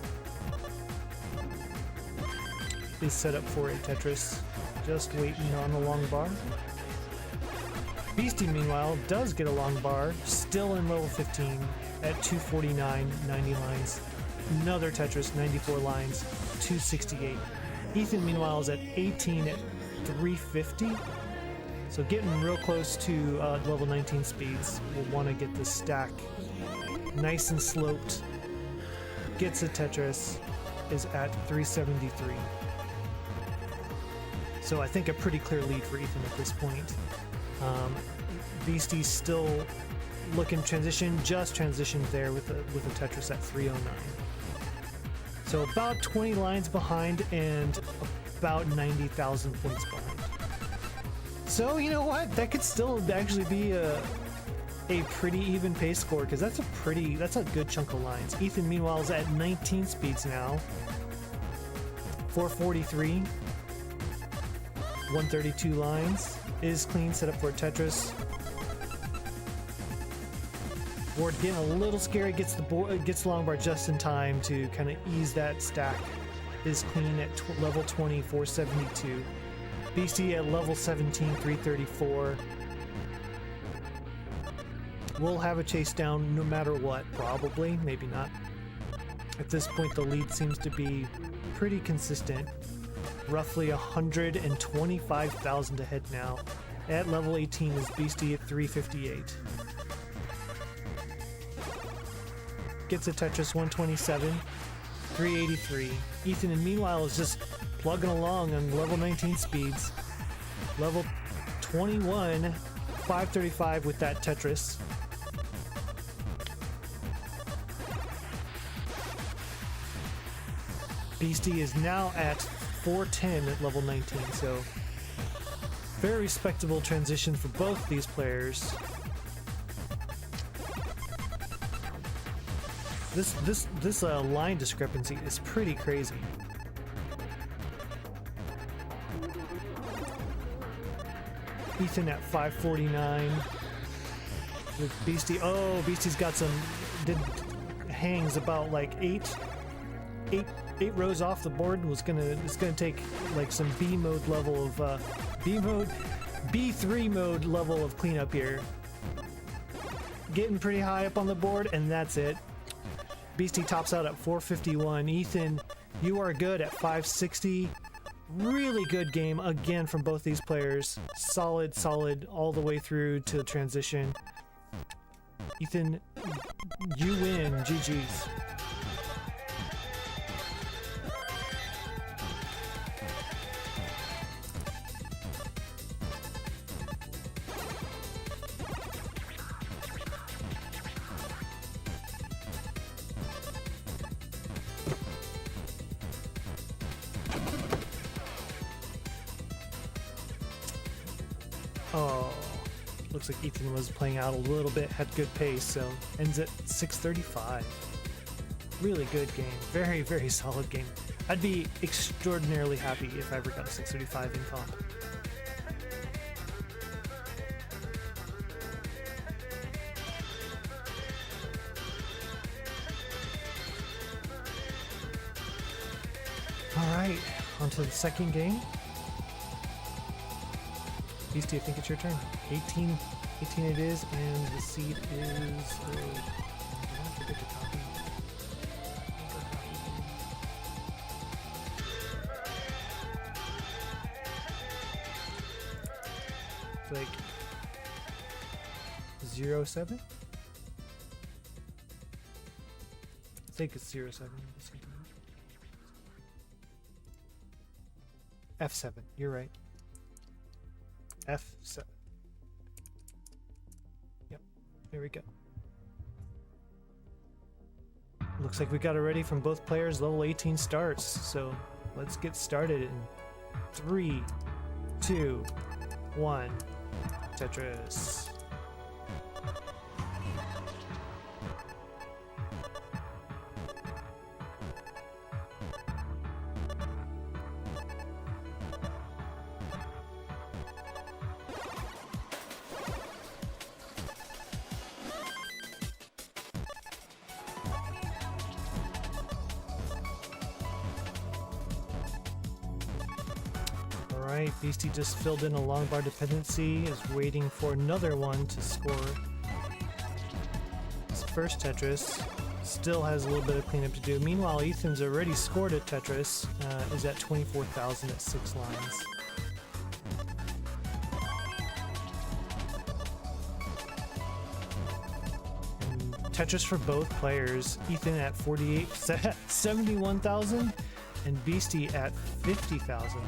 Is set up for a Tetris. Just waiting on the long bar. Beasty, meanwhile, does get a long bar, still in level 15 at 249, 90 lines. Another Tetris, 94 lines, 268. Ethan, meanwhile, is at 18 at 350. So getting real close to level 19 speeds. We'll want to get this stack nice and sloped. Gets a Tetris, is at 373. So I think a pretty clear lead for Ethan at this point. Beasty's still looking transition, just transitioned there with a Tetris at 309. So about 20 lines behind and about 90,000 points behind. So you know what? That could still actually be a pretty even pace score because that's a good chunk of lines. Ethan meanwhile is at 19 speeds now. 443. 132 lines. Is clean, set up for a Tetris. Board getting a little scary, gets the longbar just in time to kind of ease that stack. Is clean at level 20, 472. Beasty at level 17, 334. We'll have a chase down no matter what, probably, maybe not. At this point, the lead seems to be pretty consistent. Roughly 125,000 ahead now. At level 18 is Beasty at 358. Gets a Tetris 127, 383. Ethan, meanwhile, is just plugging along on level 19 speeds. Level 21, 535 with that Tetris. Beasty is now at 410 at level 19, so very respectable transition for both these players. This line discrepancy is pretty crazy. Ethan at 549 with Beasty. Oh, Beasty's got some hangs about like eight rows off the board. It's gonna take like some B mode level of B3 mode level of cleanup here. Getting pretty high up on the board, and that's it. Beasty tops out at 451. Ethan, you are good at 560. Really good game again from both these players. Solid all the way through to transition. Ethan, you win. GG's. Oh, looks like Ethan was playing out a little bit, had good pace, so ends at 635. Really good game. Very, very solid game. I'd be extraordinarily happy if I ever got a 635 in comp. Alright, on to the second game. Beasty, I think it's your turn. 18 it is, and the seed is... I forget to copy. It's like 07? I think it's 07. F7, you're right. F7. Yep, here we go. Looks like we got it ready from both players. Level 18 starts, so let's get started in 3, 2, 1. Tetris. Alright, Beasty just filled in a long bar dependency, is waiting for another one to score. His first Tetris still has a little bit of cleanup to do. Meanwhile, Ethan's already scored a Tetris, is at 24,000 at 6 lines. And Tetris for both players. Ethan at 71,000 and Beasty at 50,000.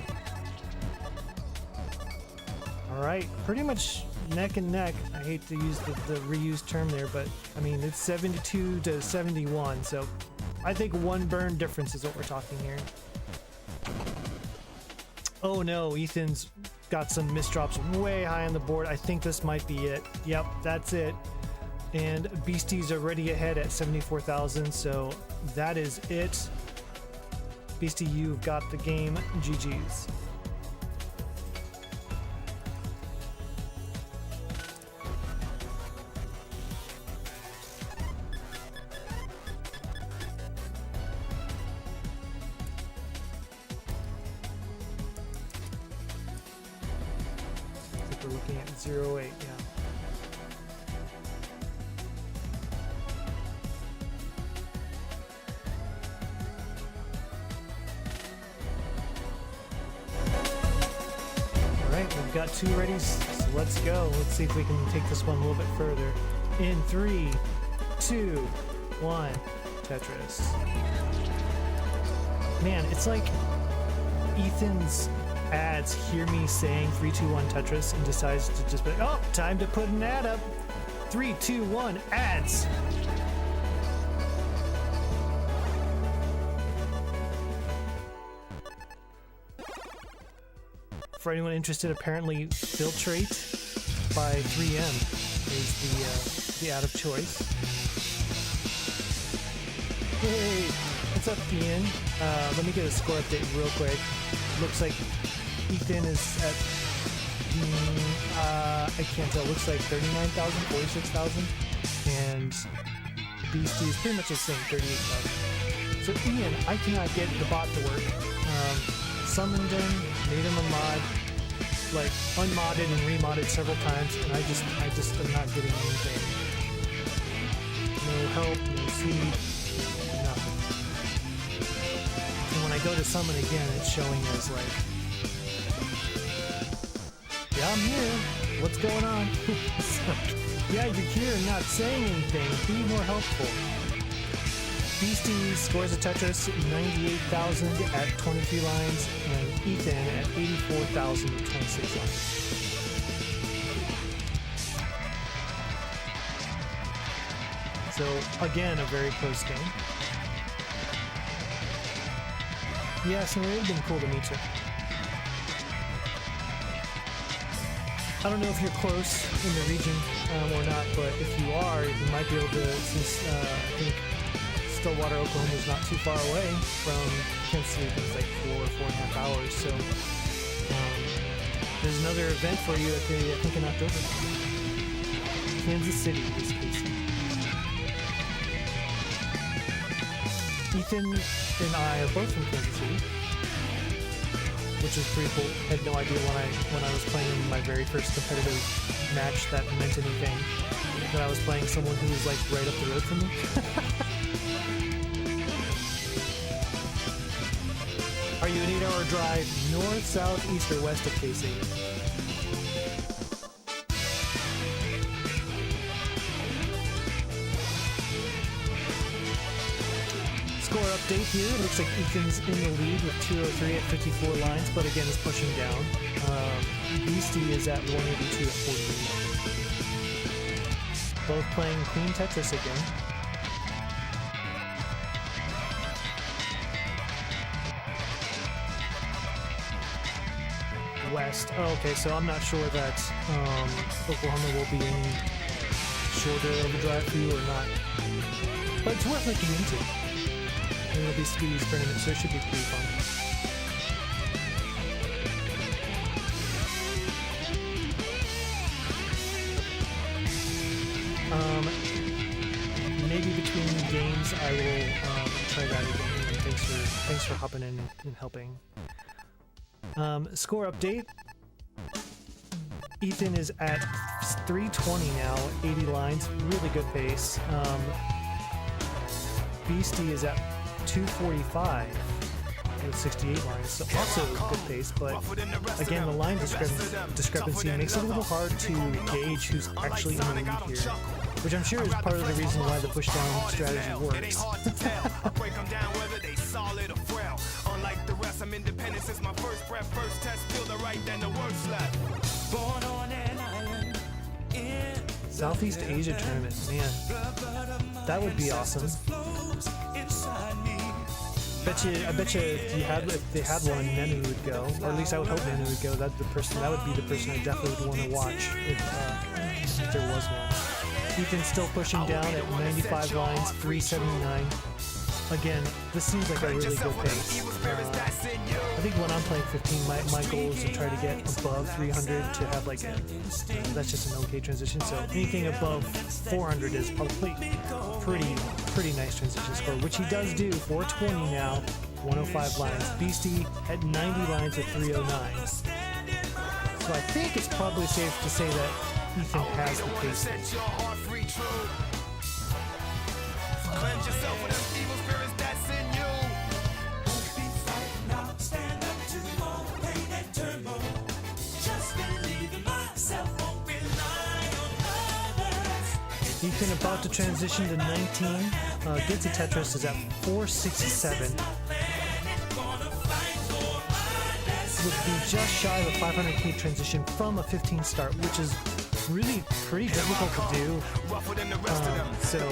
Alright, pretty much neck and neck. I hate to use the reused term there, but I mean, it's 72 to 71, so I think one burn difference is what we're talking here. Oh no, Ethan's got some misdrops way high on the board. I think this might be it. Yep, that's it. And Beasty's already ahead at 74,000, so that is it. Beasty, you've got the game. GG's. looking at 0.8, yeah. Alright, we've got 2 ready, so let's go. Let's see if we can take this one a little bit further. In 3, 2, 1, Tetris. Man, it's like Ethan's ads hear me saying 3, 2, 1 Tetris and decides to just be like, oh, time to put an ad up. 3, 2, 1 ads. For anyone interested, apparently Filtrate by 3M is the ad of choice. Hey, what's up, Ian? Let me get a score update real quick. Looks like Ethan is at, I can't tell, looks like 39,000, 46,000, and Beasty is pretty much the same, 38,000. So Ian, I cannot get the bot to work. Summoned him, made him a mod, like unmodded and remodded several times, and I just am not getting anything. No help, no seed, nothing. And when I go to summon again, it's showing as like, yeah, I'm here. What's going on? So, yeah, you're here and not saying anything. Be more helpful. Beasty scores a Tetris 98,000 at 23 lines, and Ethan at 84,000 at 26 lines. So, again, a very close game. Yeah, so it would have been cool to meet you. I don't know if you're close in the region or not, but if you are, you might be able to, since I think Stillwater, Oklahoma is not too far away from Kansas City. It's like 4.5 hours. So there's another event for you at the, I think in October. Kansas City is Casey. Ethan and I are both from Kansas City, which is pretty cool. I had no idea when I was playing my very first competitive match that meant anything, that I was playing someone who was like right up the road from me. Are you an 8-hour drive north, south, east, or west of KC? Score update here. It looks like Ethan's in the lead with 203 at 54 lines, but again is pushing down. Beasty is at 182 at 48. Both playing Queen Tetris again. West. Oh, okay, so I'm not sure that Oklahoma will be any shorter of a drive for you or not. But it's worth looking into. And it'll be Speedy's tournament, so it should be pretty fun. Maybe between games I will try that again. And thanks for hopping in and helping. Score update. Ethan is at 320 now, 80 lines, really good pace. Beasty is at 245 with 68 lines, so also good pace, but again, the line discrepancy makes it a little hard to gauge who's actually in the lead here, which I'm sure is part of the reason why the push-down strategy works. I'm independent since my first breath, first test, feel the right, then the worst left. Born on an island in Southeast Asia tournament, man, that would be awesome. I bet you if they had one, Nenu would go, or at least I would hope Nenu would go. That would be the person I definitely would want to watch if there was one. Ethan's still pushing down at 95 lines, 379. Again, this seems like a really good pace. I think when I'm playing 15, my goal is to try to get above 300 to have like that's just an okay transition. So anything above 400 is probably pretty nice transition score, which he does do. 420 now, 105 lines. Beasty at 90 lines at 309. So I think it's probably safe to say that Ethan has the pace. Set your heart free, true. Cleanse yourself of them evil spirits that's in you. Won't be frightened, I'll stand up to all the pain and turmoil. Just believe in myself, won't rely on others. Ethan about to transition to 19. Gets a Tetris is at 467. Would be just shy of a 500k transition from a 15 start, which is really pretty difficult to do. So it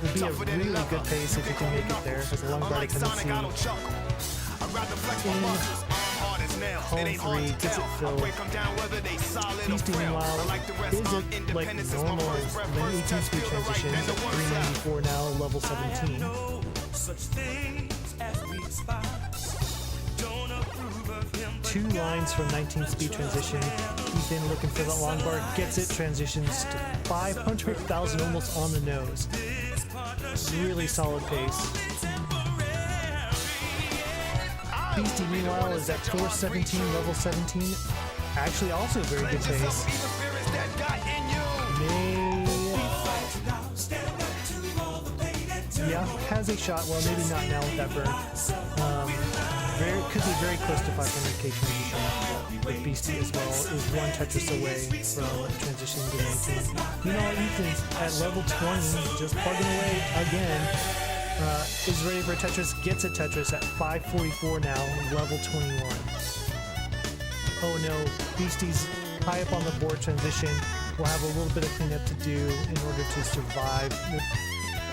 would be a really good pace if you can make it there, as a long bar dependency. In home 3, gets it filled. Beasty, meanwhile, is it like normal when 18 speed transition, at 394 now, level 17. Two lines from 19 speed transition. Ethan looking for that long bar, gets it, transitions to 500,000 almost on the nose. Really solid pace. Beasty meanwhile is at 417, level 17. Actually also very good pace. Yeah, has a shot, well maybe not now with that burn. Could be very close to 500k transition with Beasty as well. Is one Tetris away from transitioning to 19. Meanwhile, Ethan's at level 20, just plugging away again. Is ready for a Tetris, gets a Tetris at 544 now, level 21. Oh no, Beasty's high up on the board transition. Will have a little bit of cleanup to do in order to survive.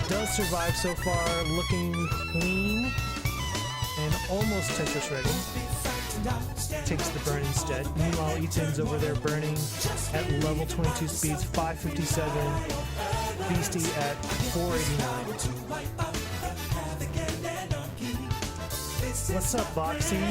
Does survive so far, looking clean. And almost Tetris ready. Takes the burn instead. Meanwhile, Ethan's over there burning at level 22 speeds, 557. Beasty at 489. What's up, Boxy?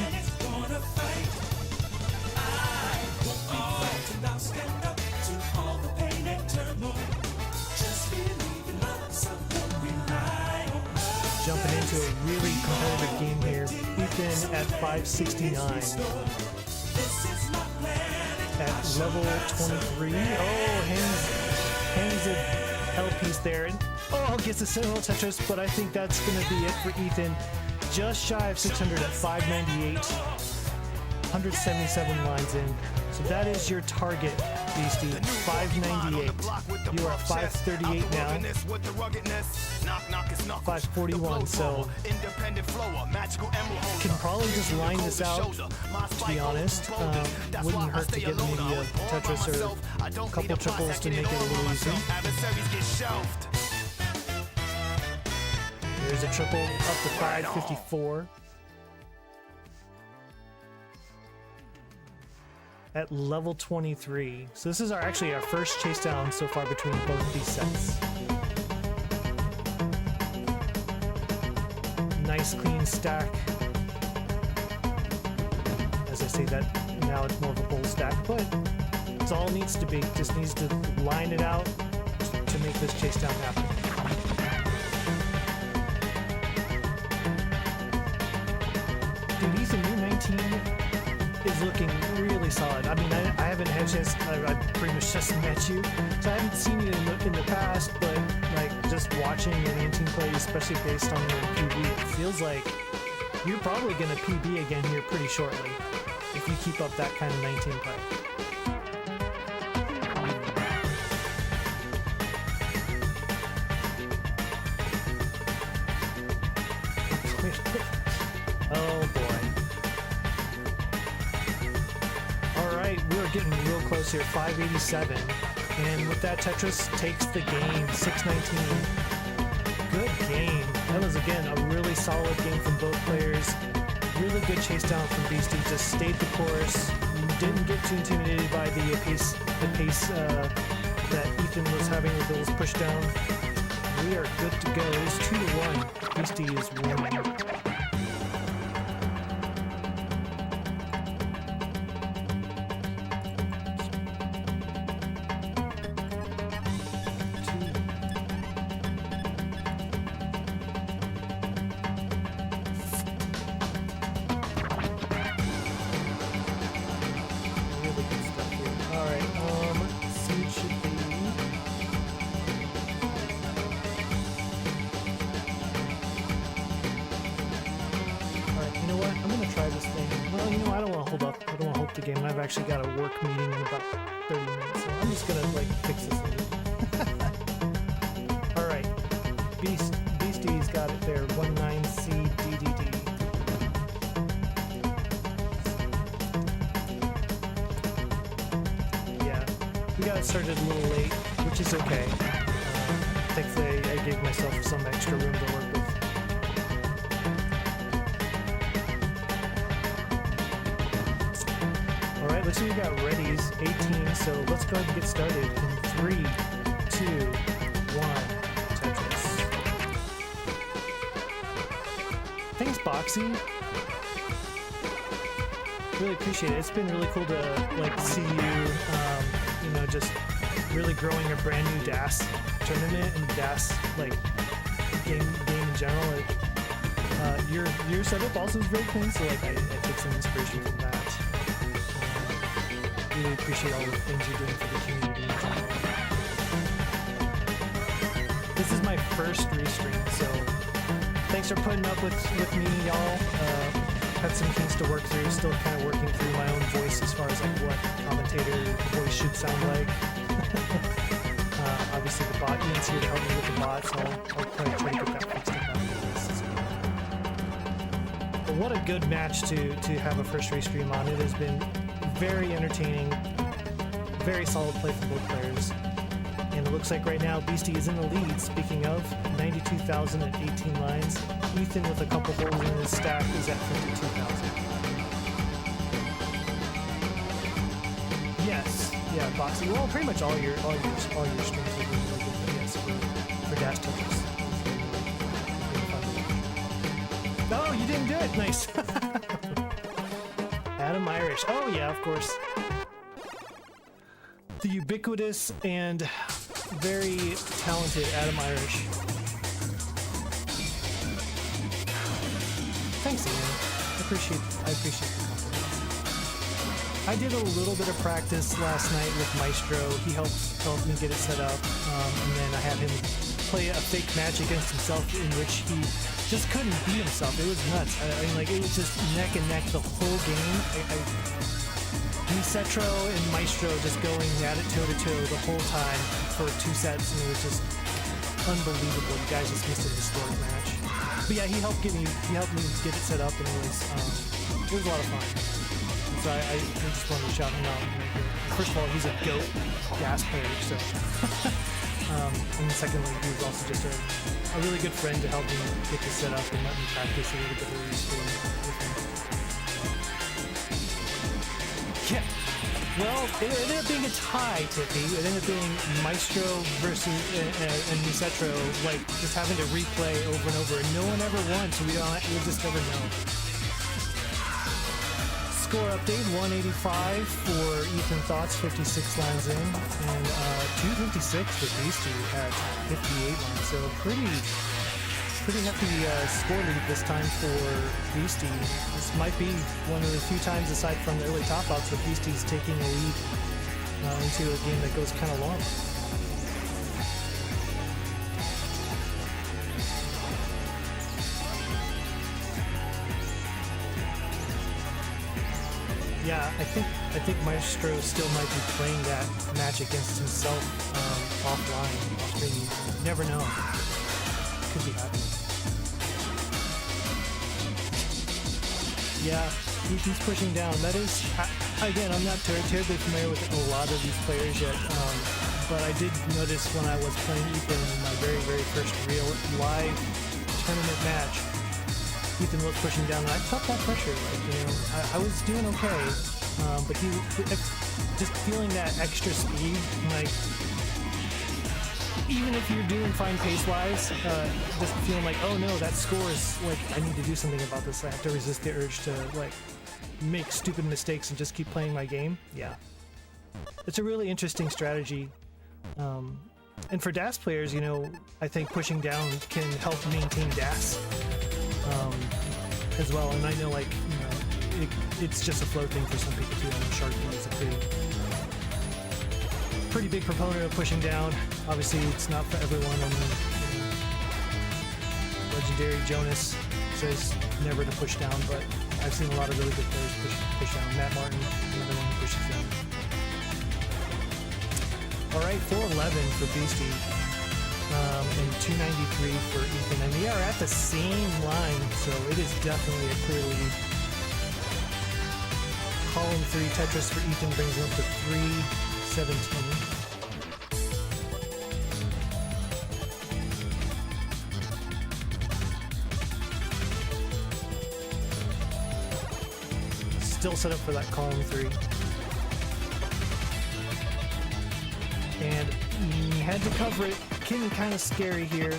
Jumping into a really competitive game here. Ethan at 569. At level 23. Oh, hangs a hell piece there. And oh, gets a Sentinel Tetris, but I think that's going to be it for Ethan. Just shy of 600 at 598. 177 lines in. So that is your target, Beasty. 598. You are at 538 now. 541, so can probably just line this out, to be honest. Wouldn't hurt to get maybe a Tetris or a couple triples to make it a little easier. There's a triple up to 554. At level 23. So this is actually our first chase down so far between both these sets. Nice clean stack. As I say that, now it's more of a bull stack, but it's all it needs to be. Just needs to line it out to make this chase down happen. Dude, Ethan, you're 19. Is looking really solid. I mean, I haven't had a chance, I pretty much just met you, so I haven't seen you in the past, but like just watching your 19 play, especially based on your PB, it feels like you're probably going to PB again here pretty shortly if you keep up that kind of 19 play. Oh boy. Getting real close here, 587, and with that Tetris takes the game, 619. Good game. That was again a really solid game from both players. Really good chase down from Beasty, just stayed the course, didn't get too intimidated by the pace that Ethan was having with those push down. We are good to go. It's 2-1. Beasty is winning. Really good stuff. the game, and I've actually got a work meeting in about 30 minutes, so I'm just gonna like fix this later. All right, Beasty's got it there. 19C DDD. Yeah, we got it started a little late, which is okay. Thankfully, I gave myself some extra room to work with. Alright, looks like we got readies, 18, so let's go ahead and get started in 3, 2, 1, Tetris. Thanks, Boxy. Really appreciate it. It's been really cool to like see you, you know, just really growing a brand new DAS tournament and DAS like game in general. Like, your setup also is very clean, so like I take some inspiration from that. Really appreciate all the things you're doing for the community in general. This is my first restream, so thanks for putting up with me, y'all. Had some things to work through, still kind of working through my own voice as far as like what commentator voice should sound like. Obviously the bot, Ian's here to help me with the bot, so I'll probably try to get that fixed up after this. But what a good match to have a first restream on. It has been very entertaining, very solid play from both players. And it looks like right now Beasty is in the lead. Speaking of, 92,000 at 18 lines. Ethan with a couple holes in his stack is at 52,000. Yes, yeah, Boxy. Well, pretty much all your streams are really good. But yes, for Dash Tetris. Oh, you didn't do it. Nice. Adam Irish. Oh yeah, of course. The ubiquitous and very talented Adam Irish. Thanks, Ian. I appreciate the compliment. I did a little bit of practice last night with Maestro. He helped me get it set up, and then I had him play a fake match against himself in which he just couldn't beat himself. It was nuts. I mean, like, it was just neck and neck the whole game. Setro and Maestro just going at it toe-to-toe the whole time for 2 sets, and it was just unbelievable. You guys just missed a historic match. But yeah, he helped me get it set up, and it was a lot of fun. And so I just wanted to shout him out. First of all, he's a GOAT gas player, so. And secondly, he was also just a really good friend to help me get this set up and let me practice a little bit of restream with him. Yeah. Well, it ended up being a tie, Tippy. It ended up being Maestro versus and Setro, like just having to replay over and over, and no one ever won, so we'll just never know. Score update: 185 for Ethan Thoughts, 56 lines in, and 256 for Beasty at 58 lines. So pretty hefty score lead this time for Beasty. This might be one of the few times, aside from the early top-outs, that Beasty's taking a lead into a game that goes kind of long. Yeah, I think Maestro still might be playing that match against himself offline, off stream. You never know. Could be happening. Yeah, Ethan's pushing down. That is, again, I'm not terribly familiar with a lot of these players yet, but I did notice when I was playing Ethan in my very, very first real live tournament match, Ethan was pushing down, and I felt that pressure. Like, you know, I was doing okay, but he just feeling that extra speed, like. Even if you're doing fine pace-wise, just feeling like, oh no, that score is, like, I need to do something about this. I have to resist the urge to, like, make stupid mistakes and just keep playing my game. Yeah. It's a really interesting strategy. And for DAS players, you know, I think pushing down can help maintain DAS as well. And I know, like, you know, it's just a flow thing for some people too. I know Sharky is a pretty big proponent of pushing down. Obviously, it's not for everyone. I mean, you know, legendary Jonas says never to push down, but I I've seen a lot of really good players push down. Matt Martin, another one who pushes down. All right, 411 for Beasty, and 293 for Ethan, and we are at the same line, so it is definitely a clear lead. Column 3 Tetris for Ethan brings him up to 317. Still set up for that column 3. And he had to cover it. Getting kind of scary here.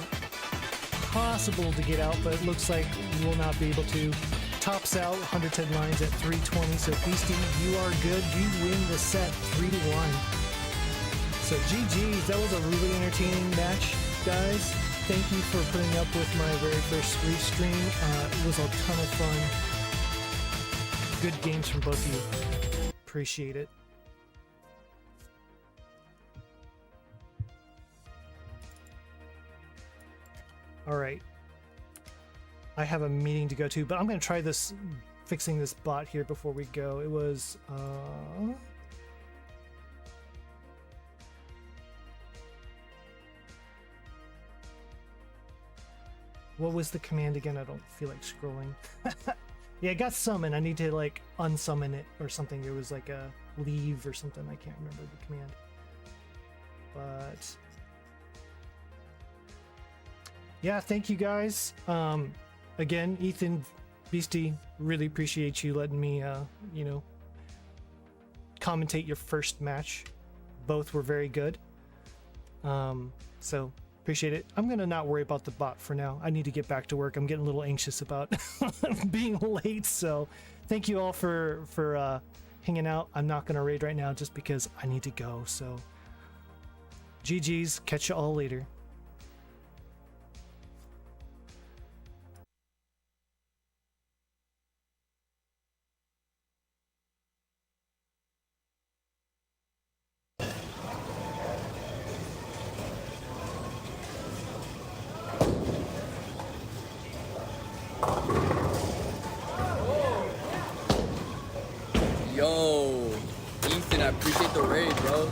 Possible to get out, but it looks like we will not be able to. Tops out 110 lines at 320. So Beasty, you are good. You win the set 3-1. So GG's. That was a really entertaining match, guys. Thank you for putting up with my very first stream. It was a ton of fun. Good games from both of you. Appreciate it. All right. I have a meeting to go to, but I'm going to try this, fixing this bot here before we go. It was, what was the command again? I don't feel like scrolling. Yeah, I got summon. I need to like unsummon it or something. It was like a leave or something. I can't remember the command. But yeah, thank you guys. Again, Ethan, Beasty, really appreciate you letting me, you know, commentate your first match. Both were very good. So appreciate it. I'm gonna not worry about the bot for now. I need to get back to work. I'm getting a little anxious about being late. So thank you all for hanging out. I'm not gonna raid right now just because I need to go. So GG's. Catch you all later. Yo, Ethan, I appreciate the raid, bro.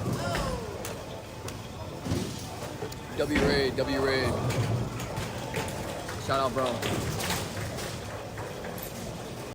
W raid. Shout out, bro.